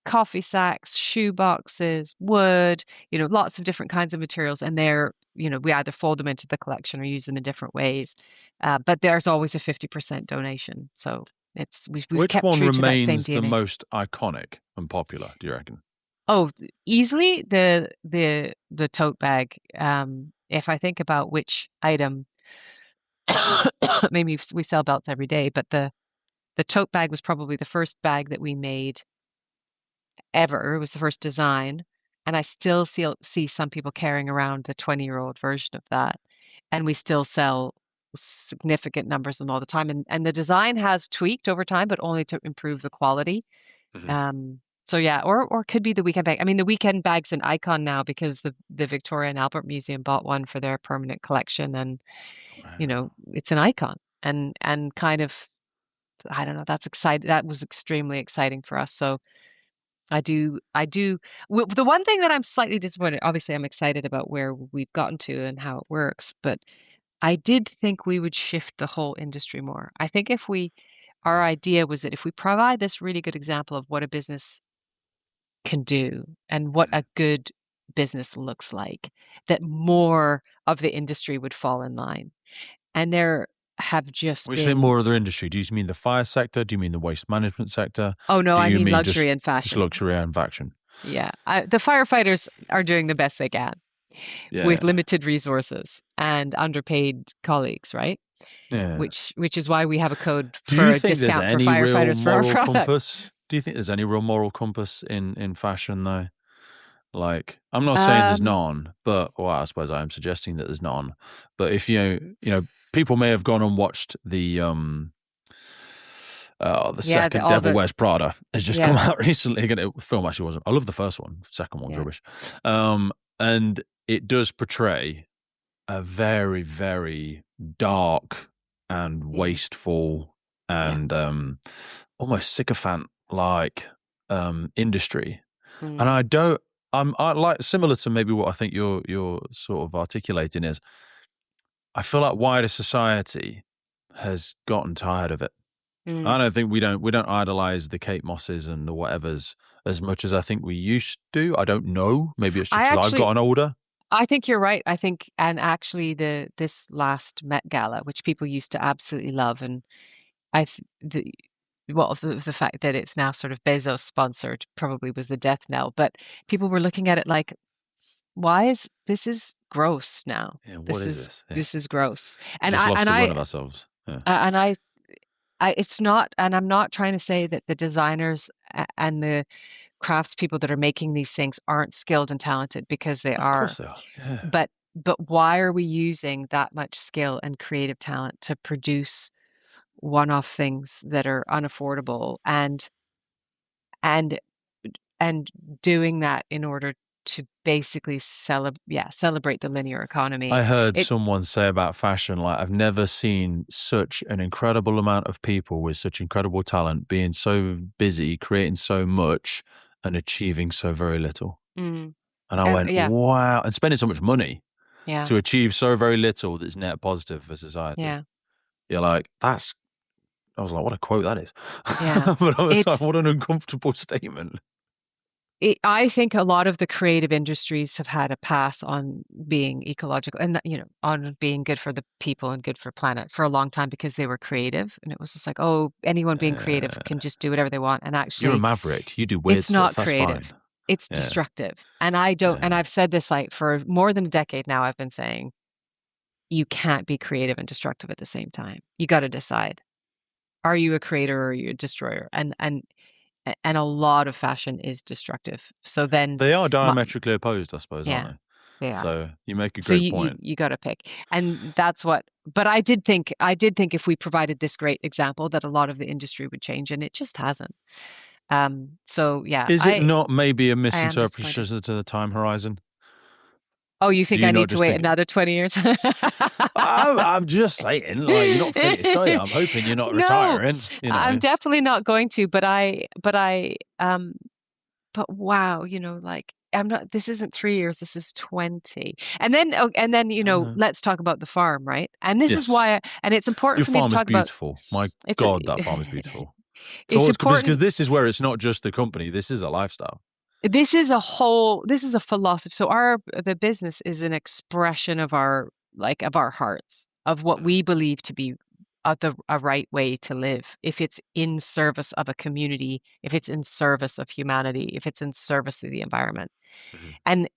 coffee sacks, shoe boxes, wood, lots of different kinds of materials. And we either fold them into the collection or use them in different ways. But there's always a 50% donation. So we've Which kept one true to that same remains the DNA. most iconic and popular, do you reckon? Oh, easily the tote bag. If I think about which item, maybe we sell belts every day, but the tote bag was probably the first bag that we made ever. It was the first design, and I still see some people carrying around the 20-year-old version of that, and we still sell significant numbers of them all the time. And the design has tweaked over time, but only to improve the quality. Mhm. So yeah, or could be the weekend bag. I mean, the weekend bag's an icon now because the Victoria and Albert Museum bought one for their permanent collection, and Wow. it's an icon. And kind of, I don't know, that's exciting. That was extremely exciting for us. So I do. The one thing that I'm slightly disappointed, obviously, I'm excited about where we've gotten to and how it works, but I did think we would shift the whole industry more. I think our idea was that if we provide this really good example of what a business can do and what a good business looks like, that more of the industry would fall in line. And there have just When you say been, more other industry, do you mean the fire sector? Do you mean the waste management sector? oh no, Do I you mean mean luxury and just fashion. luxury and faction? Yeah. The firefighters are doing the best they can with Yeah. limited resources and underpaid colleagues, right? Yeah. Which is why we have a code Do for you a think there's discount for any real firefighters for our moral product. compass? Do you think there's any real moral compass in fashion though? Like, I'm not saying there's Um, none, but well, I suppose I am suggesting that there's none. But if people may have gone and watched the yeah, second all Devil the Wears Prada has just come yeah, out recently. Again, the film actually wasn't. I love the first one. The second one's yeah. rubbish. And it does portray a very, very dark and Mm, wasteful yeah. and almost sycophant like industry. And Mm, I don't. I like similar to maybe what I think you're sort of articulating is. I feel like wider society has gotten tired of it. mm. I don't think we don't idolize the Kate Mosses and the whatevers as much as I think we used to. I don't know. Maybe it's just I because I've actually gotten older. I think you're right. I think, and actually, this last Met Gala, which people used to absolutely love, and I th the fact that it's now sort of Bezos sponsored probably was the death knell. But people were looking at it like, why is this is gross now? Yeah, what This is is this? Yeah, this is gross. we And just I lost and the run I of ourselves. Yeah, and I it's not, and I'm not trying to say that the designers and the craftspeople that are making these things aren't skilled and talented, because they of course are. they are. Yeah, But why are we using that much skill and creative talent to produce one-off things that are unaffordable, and and doing that in order to basically celebrate the linear I economy? heard It someone say about fashion, like I've never seen such an incredible amount of people with such incredible talent being so busy, creating so much, and achieving so very little. mm, And I went, yeah, wow, and spending so much money yeah, to achieve so very little that's net positive for society. yeah, You're like, I was like, what a quote that is. yeah. But I was like, It's what an uncomfortable statement. I think a lot of the creative industries have had a pass on being ecological, and on being good for the people and good for planet for a long time, because they were creative, and it was just like, oh, anyone being creative can just do whatever they want. And You're a actually, maverick. You do weird it's stuff. not That's creative. fine. It's Yeah. destructive. And I don't, and Yeah. I've said this like for more than a decade now, I've been saying you can't be creative and destructive at the same time. You got to decide. Are you a creator or are you a destroyer? And a lot of fashion is destructive. So then, They are my, diametrically opposed, I suppose, aren't yeah, they? they are. So you make a So great you point. you got to pick. And that's what, but I did think if we provided this great example that a lot of the industry would change, and it just hasn't. So yeah, Is it I not maybe a I am disappointed. misinterpretation to the time horizon? Oh, you Do think you I not need to just wait think, another 20 years? I'm just saying, like, you're not finished, are you? I'm hoping you're not No, retiring, I'm definitely not going to, but wow, like I'm not, this isn't 3 years, this is 20. I know. Let's talk about the farm, right? And this is Yes. why, and it's important Your for me to farm is talk about, beautiful. My it's, God, that farm is beautiful. it's So it's because important. this is where it's not just a company, this is a lifestyle. This is a philosophy. So the business is an expression of our hearts, of what we believe to be a right way to live. If it's in service of a community, if it's in service of humanity, if it's in service of the environment. Mhm. And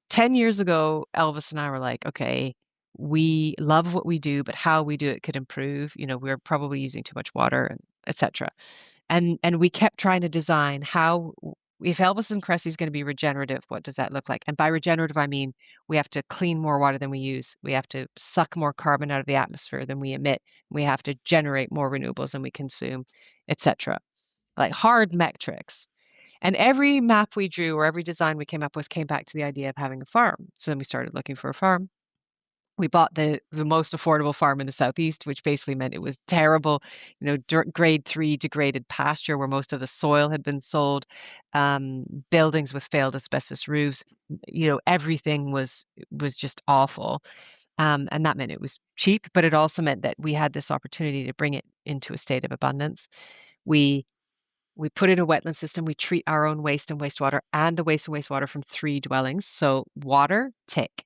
10 years ago, Elvis and I were like, okay, we love what we do, but how we do it could improve. We're probably using too much water, and etc. And we kept trying to design how, if Elvis and Kresse is going to be regenerative, what does that look like? And by regenerative, I mean we have to clean more water than we use. We have to suck more carbon out of the atmosphere than we emit. We have to generate more renewables than we consume, etc. Like hard metrics. And every map we drew or every design we came up with came back to the idea of having a farm. So then we started looking for a farm. We bought the most affordable farm in the southeast, which basically meant it was terrible, grade 3 degraded pasture where most of the soil had been sold, buildings with failed asbestos roofs. Everything was just awful, and that meant it was cheap, but it also meant that we had this opportunity to bring it into a state of abundance. We we put in a wetland system. We treat our own waste and wastewater and the waste and wastewater from 3 dwellings. So water, tick.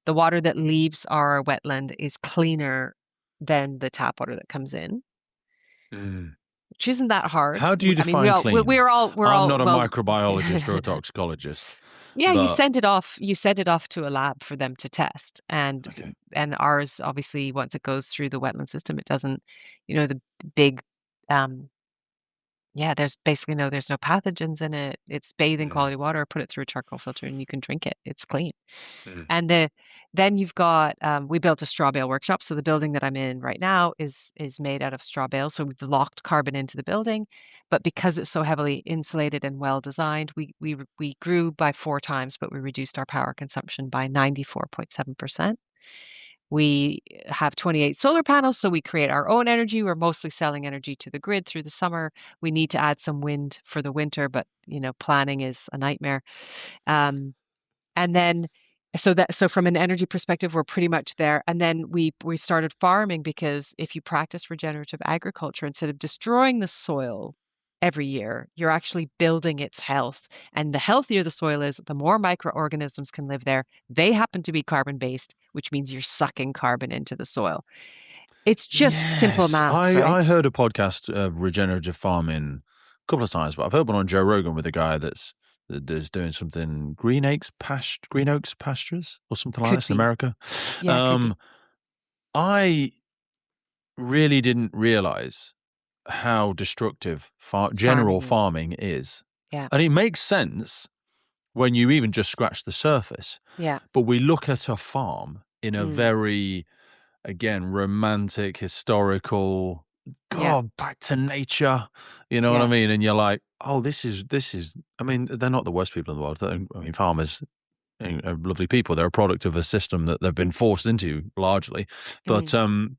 The water that leaves our wetland is cleaner than the tap water that comes in. Mm. which isn't that hard. How do you I mean, we define all clean? we're I'm all not a well. microbiologist or a toxicologist, Yeah, you but send it off. You send it off to a lab for them to test, okay. and ours obviously once it goes through the wetland system, it doesn't, the big, um, yeah. There's no pathogens in it. It's bathing Yeah. quality water. Put it through a charcoal filter, and you can drink it. It's clean. Mm. And then you've got we built a straw bale workshop. So the building that I'm in right now is made out of straw bales. So we've locked carbon into the building, but because it's so heavily insulated and well designed, we grew by 4 times, but we reduced our power consumption by 94.7%. We have 28 solar panels, so we create our own energy. We're mostly selling energy to the grid through the summer. We need to add some wind for the winter, but planning is a nightmare. Um, and then so from an energy perspective, we're pretty much there. And then we started farming because if you practice regenerative agriculture, instead of destroying the soil every year, you're actually building its health. And the healthier the soil is, the more microorganisms can live there. They happen to be carbon based, which means you're sucking carbon into the soil. It's just simple Yes, maths, I right? I heard a podcast of regenerative farming a couple of times, but I've heard one on Joe Rogan with a guy that's doing something Green Oaks pastures or something like Could this in be. America. Yeah, could be. Um, I really didn't realize how destructive general Farming is. farming is, Yeah. and it makes sense when you even just scratch the surface. Yeah. But we look at a farm in a Mm. very, again, romantic, historical, Yeah. God, back to nature. You know what I Yeah. mean? And you're like, oh, this is, I mean, they're not the worst people in the world. I mean, farmers are lovely people. They're a product of a system that they've been forced into largely. But, Mm.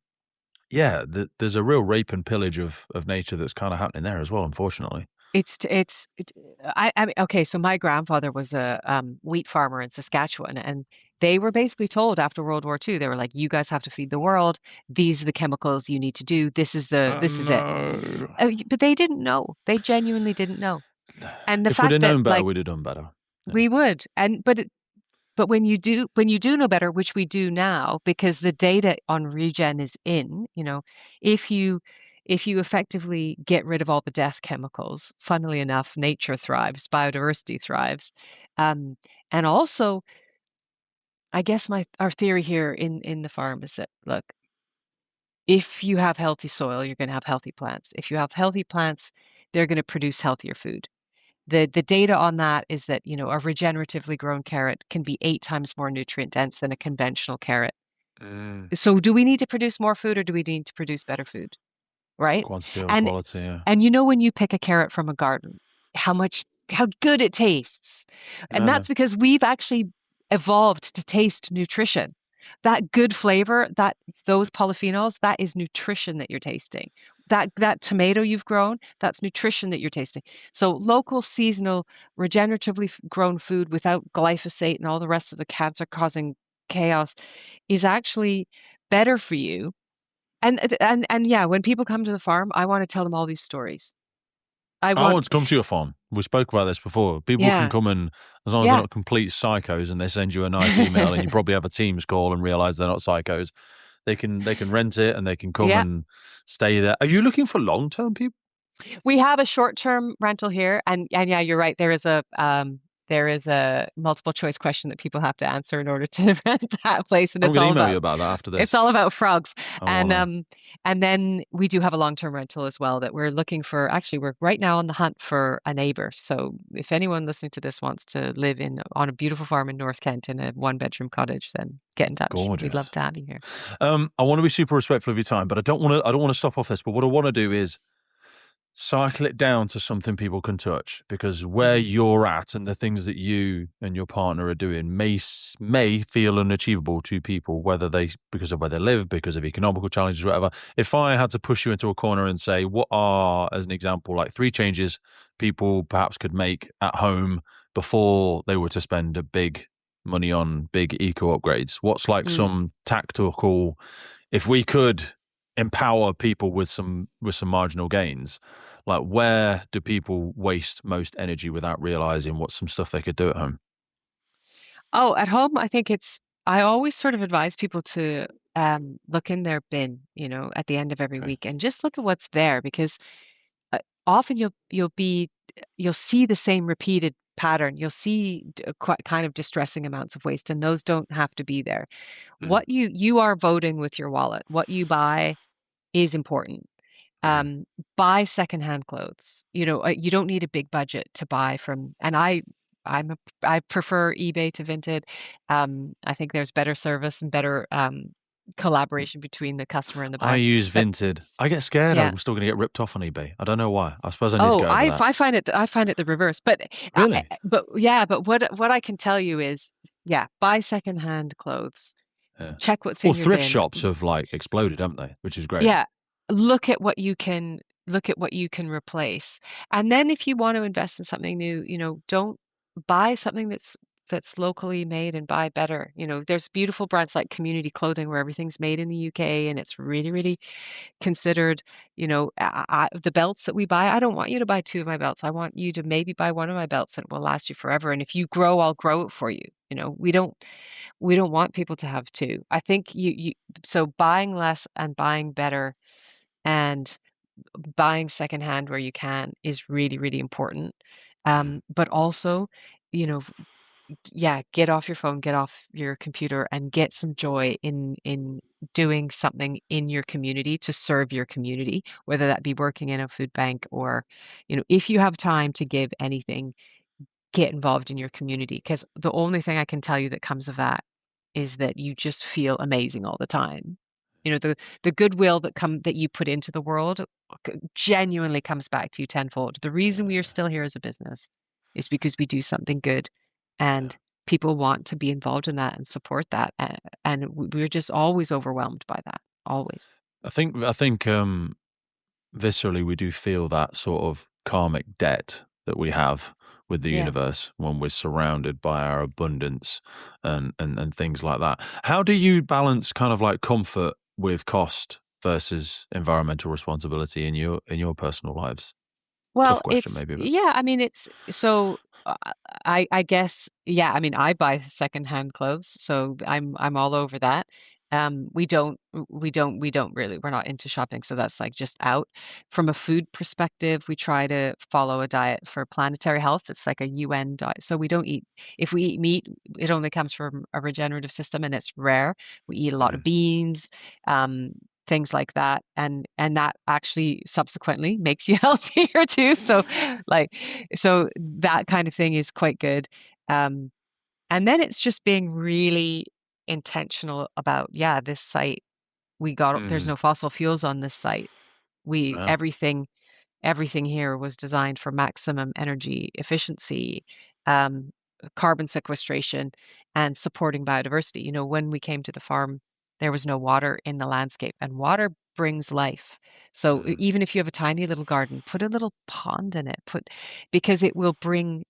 yeah, there's a real rape and pillage of nature that's kind of happening there as well, unfortunately. I mean, okay, so my grandfather was a wheat farmer in Saskatchewan, and they were basically told after World War II, they were like, you guys have to feed the world. These are the chemicals you need to do. Oh, This is it. no. But they didn't know. They genuinely didn't know. And the If we'd fact have that known better, like we'd have done better. Yeah. we would, but when you do know better, which we do now, because the data on regen is in, if you if you effectively get rid of all the death chemicals, funnily enough, nature thrives, biodiversity thrives. Um, and also, I guess my our theory here in the farm is that look, if you have healthy soil, you're going to have healthy plants. If you have healthy plants, they're going to produce healthier food. The data on that is that, a regeneratively grown carrot can be 8 times more nutrient dense than a conventional carrot. Mm. So do we need to produce more food or do we need to produce better food? Right? Quantity over And quality, yeah. when you pick a carrot from a garden, how good it tastes. And No, no. that's because we've actually evolved to taste nutrition. That good flavor, those polyphenols, that is nutrition that you're tasting. That tomato you've grown, that's nutrition that you're tasting. So local, seasonal, regeneratively grown food without glyphosate and all the rest of the cancer-causing chaos is actually better for you. And yeah, when people come to the farm, I want to tell them all these stories. I I want, want to come to your farm. We spoke about this before. People can yeah, come and, as long as they're yeah. not complete psychos and they send you a nice email and you probably have a Teams call and realize they're not psychos, they can rent it and they can come Yeah. and stay there. Are you looking for long-term people? We have a short-term rental here, and yeah, you're right. There is a multiple choice question that people have to answer in order to rent that place, and I'm going to email you about that after it's this. all about frogs. I And want to. um and then we do have a long-term rental as well that we're looking for. Actually, we're right now on the hunt for a neighbor. So if anyone listening to this wants to live on a beautiful farm in North Kent in a one-bedroom cottage, then get in touch. We'd love Gorgeous. to have you here. I want to be super respectful of your time, but I don't want to stop off this. But what I want to do is cycle it down to something people can touch, because where Mhm. you're at and the things that you and your partner are doing may feel unachievable to people, whether they because of where they live, because of economical challenges, whatever. If I had to push you into a corner and say, what are, as an example, like 3 changes people perhaps could make at home before they were to spend a big money on big eco upgrades, what's like Mm. some tactical, if we could empower people with some marginal gains, like where do people waste most energy without realizing what's some stuff they could do at home? Oh, at home, I always sort of advise people to look in their bin, at the end of every Okay. week and just look at what's there because often you'll see the same repeated pattern. You'll see quite kind of distressing amounts of waste, and those don't have to be there. Mm, What you are voting with your wallet. What you buy is important. mhm. Um, Buy secondhand clothes. You don't need a big budget to buy from, and I prefer eBay to Vinted. I think there's better service and better collaboration between the customer and the I buyer. use But Vinted. I get scared yeah. I'm still going to get ripped off on eBay. I don't know why. I suppose I need to Oh, get over I that. I find it the reverse. Really? But yeah, but what I can tell you is, yeah, buy secondhand clothes. Yeah. Check what's Well, in your thrift bin. shops have like exploded, haven't they? Which is great. Yeah, look at what you can look at what you can replace. And then if you want to invest in something new, don't buy something that's locally made and buy better. There's beautiful brands like Community Clothing where everything's made in the UK and it's really, really considered. The belts that we buy, I don't want you to buy two of my belts. I want you to maybe buy one of my belts and it will last you forever. And if you grow, I'll grow it for you. We don't want people to have two. I think so buying less and buying better and buying secondhand where you can is really, really important. Mhm. But also, you know, yeah, get off your phone, get off your computer, and get some joy in doing something in your community to serve your community, whether that be working in a food bank or, if you have time to give anything, get involved in your community. Because the only thing I can tell you that comes of that is that you just feel amazing all the time. The goodwill that you put into the world genuinely comes back to you tenfold. The reason we are Yeah. still here as a business is because we do something good, Yeah. and people want to be involved in that and support that, and we're just always overwhelmed by that, always. I think viscerally we do feel that sort of karmic debt that we have with the Yeah. universe when we're surrounded by our abundance and things like that. How do you balance kind of like comfort with cost versus environmental responsibility in your personal lives? Well, Tough question maybe, but I mean, it's so I guess, yeah, I mean, I buy secondhand clothes, so I'm all over that. We're not into shopping, so that's like just out. From a food perspective, we try to follow a diet for planetary health. It's like a UN diet. So we don't eat, if we eat meat, it only comes from a regenerative system and it's rare. We eat a lot of mhm, beans, um, things like that, and that actually subsequently makes you healthier too. Like so that kind of thing is quite good. um and then it's just being really intentional about, yeah, this site, there's mhm. no fossil fuels on this site. we Wow. everything everything here was designed for maximum energy efficiency, um, carbon sequestration, and supporting biodiversity. When we came to the farm, there was no water in the landscape, and water brings life. So Mhm, even if you have a tiny little garden, put a little pond in it, because it will bring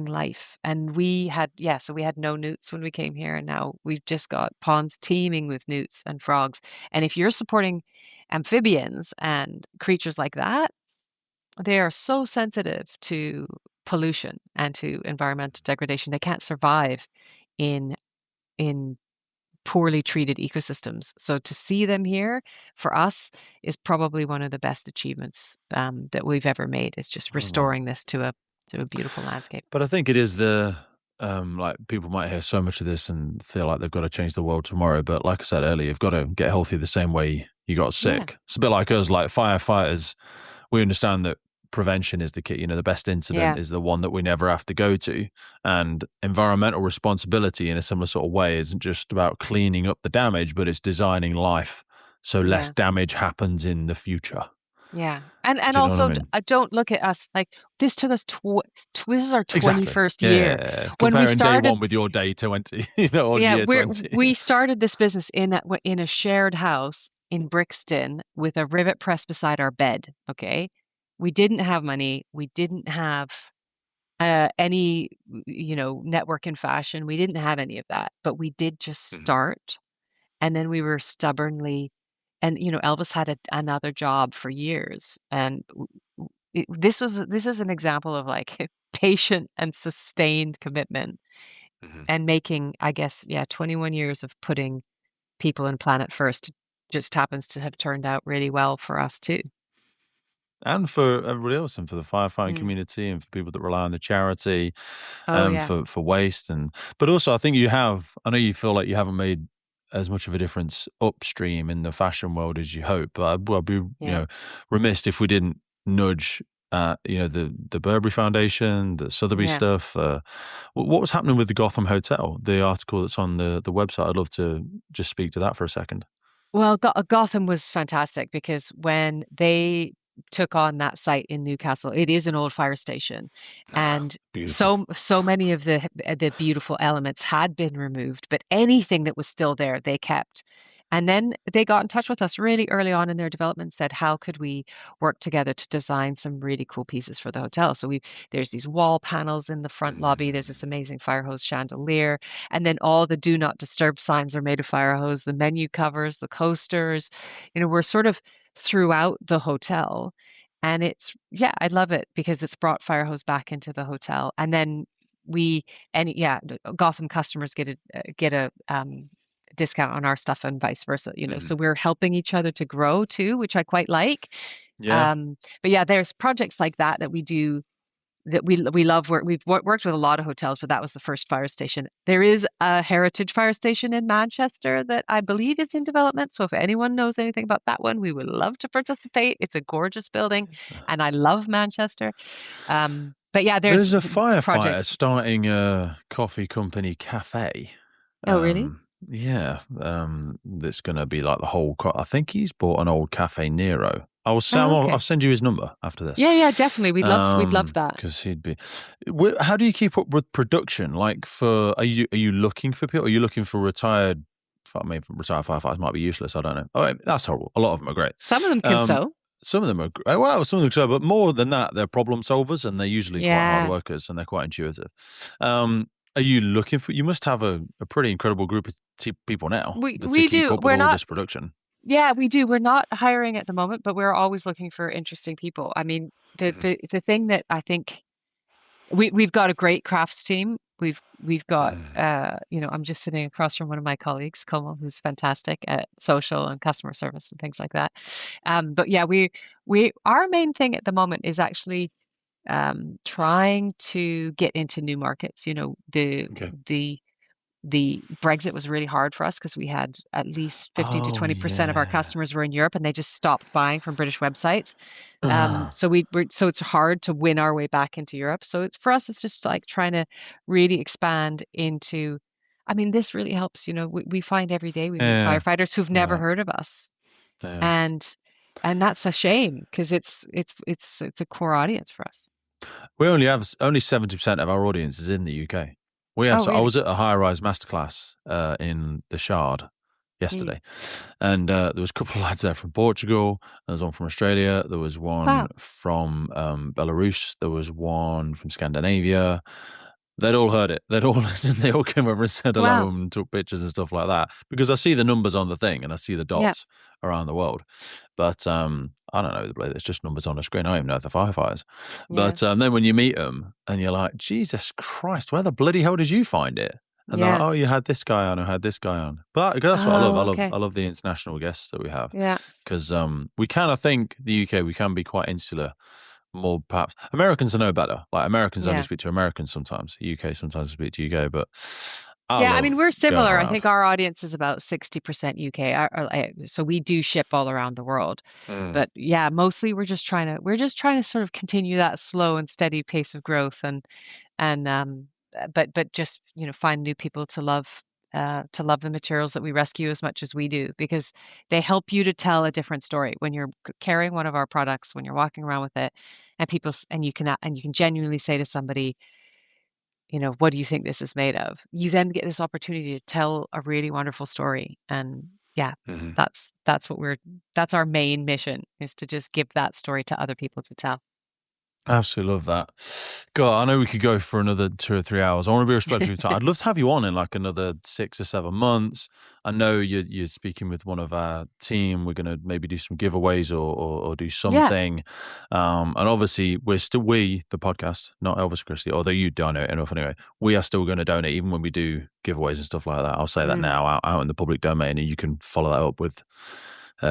life. And so we had no newts when we came here, and now we've just got ponds teeming with newts and frogs. And if you're supporting amphibians and creatures like that, they are so sensitive to pollution and to environmental degradation. They can't survive in in poorly treated ecosystems. So to see them here for us is probably one of the best achievements that we've ever made. Is just oh, wow. restoring this to a beautiful landscape. But I think it is like people might hear so much of this and feel like they've got to change the world tomorrow. But like I said earlier, you've got to get healthy the same way you got Yeah, sick. It's a bit like us, like firefighters. We understand that prevention is the key. The best incident yeah, is the one that we never have to go to. And environmental responsibility in a similar sort of way isn't just about cleaning up the damage, but it's designing life so less yeah. damage happens in the future. Yeah. And Do you know what I also, mean? don't look at us like this took us this is our Exactly. 21st year. Yeah. When we Comparing day one started, with your day 20, or yeah, year 20. we started this business in a shared house in Brixton with a rivet press beside our bed, okay? We didn't have money. We didn't have any, network in fashion. We didn't have any of that, but we did just Mhm, start. And then we were stubbornly, and Elvis had another job for years, and this is an example of like patient and sustained commitment, mhm. and making, I guess, yeah, 21 years of putting people and planet first just happens to have turned out really well for us too. and for everybody else, and for the firefighting Mm. community, and for people that rely on the charity, Oh yeah. for waste, but also I think I know you feel like you haven't made as much of a difference upstream in the fashion world as you hope, but I'd be Yeah. remiss if we didn't nudge the Burberry Foundation, the Sotheby's Yeah. stuff. What was happening with the Gotham Hotel? The article that's on the website. I'd love to just speak to that for a second. Well, Gotham was fantastic because when they took on that site in Newcastle, it is an old fire station, and Beautiful. so many of the beautiful elements had been removed, but anything that was still there, they kept. And then they got in touch with us really early on in their development, and said, how could we work together to design some really cool pieces for the hotel? So there's these wall panels in the front lobby, there's this amazing fire hose chandelier, and then all the do not disturb signs are made of fire hose, the menu covers, the coasters, we're sort of throughout the hotel. And I love it because it's brought fire hose back into the hotel. And then Gotham customers get a discount on our stuff and vice versa, so we're helping each other to grow too, which I quite like. Yeah. But yeah, there's projects like that we do that we love. We've worked with a lot of hotels, but that was the first fire station. There is a heritage fire station in Manchester that I believe is in development. So if anyone knows anything about that one, we would love to participate. It's a gorgeous building, and I love Manchester. But yeah, There's there's a firefighter projects. starting a coffee company cafe. Oh, really? Yeah, that's going to be like the whole. I think he's bought an old Cafe Nero. I'll Oh, okay. send you his number after this. Yeah, definitely. We'd love that. Because he'd be. How do you keep up with production? Like, are you looking for people? Are you looking for retired? I mean, retired firefighters might be useless. I don't know. Oh, that's horrible. A lot of them are great. Some of them can sew. Some of them are some of them are so, but more than that, they're problem solvers, and they're usually quite hard workers, and they're quite intuitive. Are you looking for? You must have a pretty incredible group of people now We to we keep do. up with We're all not. this production. Yeah, we do. We're not hiring at the moment, but we're always looking for interesting people. I mean, the thing that I think we've got a great crafts team. We've got I'm just sitting across from one of my colleagues, Como, who's fantastic at social and customer service and things like that. But yeah, we our main thing at the moment is actually trying to get into new markets. The Brexit was really hard for us because we had at least 15 to Oh 20% of our yeah. customers were in Europe, and they just stopped buying from British websites. So it's hard to win our way back into Europe. So for us, it's just like trying to really expand into. I mean, this really helps. We find every day we meet Yeah. firefighters who've never heard of us, Yeah. and that's a shame because it's a core audience for us. We only have 70% of our audience is in the UK. We have. Oh, I really? was at a high-rise masterclass in the Shard yesterday, and there was a couple of lads there from Portugal. There was one from Australia. There was one Wow. from Belarus. There was one from Scandinavia. They'd all heard it. They'd all listened. They all came over and said hello Wow. and took pictures and stuff like that. Because I see the numbers on the thing and I see the dots around the world. But I don't know. It's just numbers on a screen. I don't even know if they're firefighters. Yeah. But then when you meet them and you're like, Jesus Christ, where the bloody hell did you find it? And they're like, oh, you had this guy on, I had this guy on. But that's what I love. Okay. I love the international guests that we have. Yeah. Because we kind of think the UK, we can be quite insular. More perhaps Americans are no better. Like Americans only speak to Americans sometimes. UK sometimes speak to UK, but I mean we're similar. I think our audience is about 60% UK. So we do ship all around the world. But yeah, mostly we're just trying to sort of continue that slow and steady pace of growth but just find new people to love the materials that we rescue as much as we do, because they help you to tell a different story when you're carrying one of our products, when you're walking around with it, and you can genuinely say to somebody, what do you think this is made of? You then get this opportunity to tell a really wonderful story, and that's our main mission, is to just give that story to other people to tell. Absolutely love that. God, I know we could go for another 2 or 3 hours. I want to be respectful of your time. I'd love to have you on in like another 6 or 7 months. I know you're speaking with one of our team. We're going to maybe do some giveaways or do something. And obviously, we, the podcast, not Elvis Kresse, although you donate enough anyway, we are still going to donate even when we do giveaways and stuff like that. I'll say that now out in the public domain, and you can follow that up with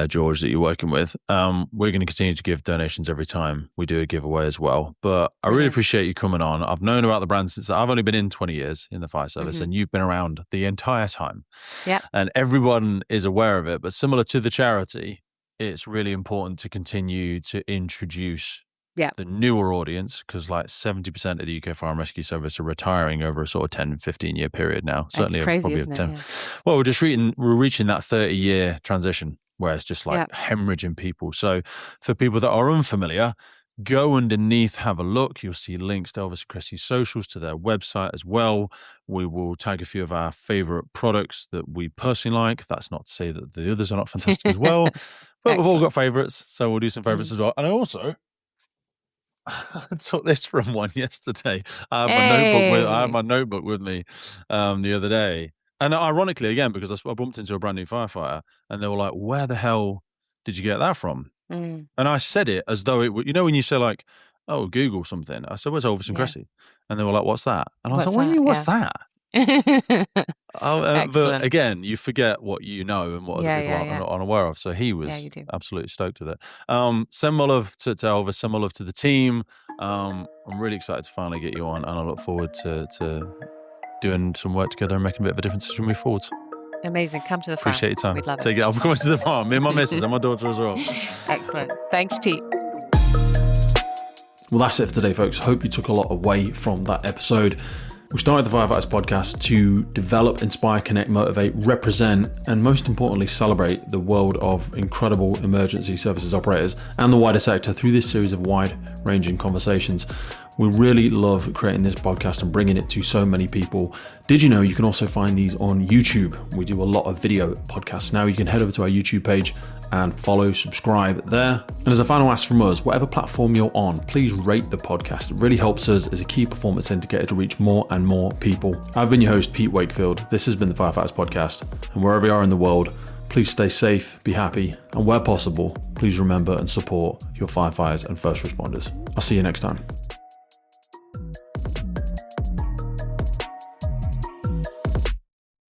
George, that you're working with. We're going to continue to give donations every time we do a giveaway as well. But I really appreciate you coming on. I've known about the brand since I've only been in 20 years in the fire service, and you've been around the entire time. Yeah. And everyone is aware of it. But similar to the charity, it's really important to continue to introduce the newer audience, because like 70% of the UK Fire and Rescue Service are retiring over a sort of 10, 15-year period now. Certainly crazy, probably isn't it? 10. Well, we're reaching that 30-year transition where it's just like hemorrhaging people. So for people that are unfamiliar, go underneath, have a look. You'll see links to Elvis and Kresse's socials, to their website as well. We will tag a few of our favorite products that we personally like. That's not to say that the others are not fantastic as well, but we've all got favorites. So we'll do some favorites as well. And I took this from one yesterday. I had my notebook with me the other day. And ironically, again, because I bumped into a brand new firefighter and they were like, where the hell did you get that from? And I said it as though it would, when you say like, oh, Google something. I said, where's Elvis and Kresse? And they were like, what's that? And I was like, what do you mean, what's that? But again, you forget what you know and what other people aren't unaware of. So he was absolutely stoked with it. Send my love to Elvis, send my love to the team. I'm really excited to finally get you on, and I look forward to doing some work together and making a bit of a difference as we move forward. Amazing. Come to the farm. Appreciate your time. We'd love it. Take it. I'm coming to the farm. Me and my missus and my daughter as well. Excellent. Thanks, Pete. Well, that's it for today, folks. Hope you took a lot away from that episode. We started the Firefighters podcast to develop, inspire, connect, motivate, represent, and most importantly, celebrate the world of incredible emergency services operators and the wider sector through this series of wide-ranging conversations. We really love creating this podcast and bringing it to so many people. Did you know you can also find these on YouTube? We do a lot of video podcasts now. You can head over to our YouTube page and follow, subscribe there. And as a final ask from us, whatever platform you're on, please rate the podcast. It really helps us as a key performance indicator to reach more and more people. I've been your host, Pete Wakefield. This has been the Firefighters Podcast. And wherever you are in the world, please stay safe, be happy, and where possible, please remember and support your firefighters and first responders. I'll see you next time.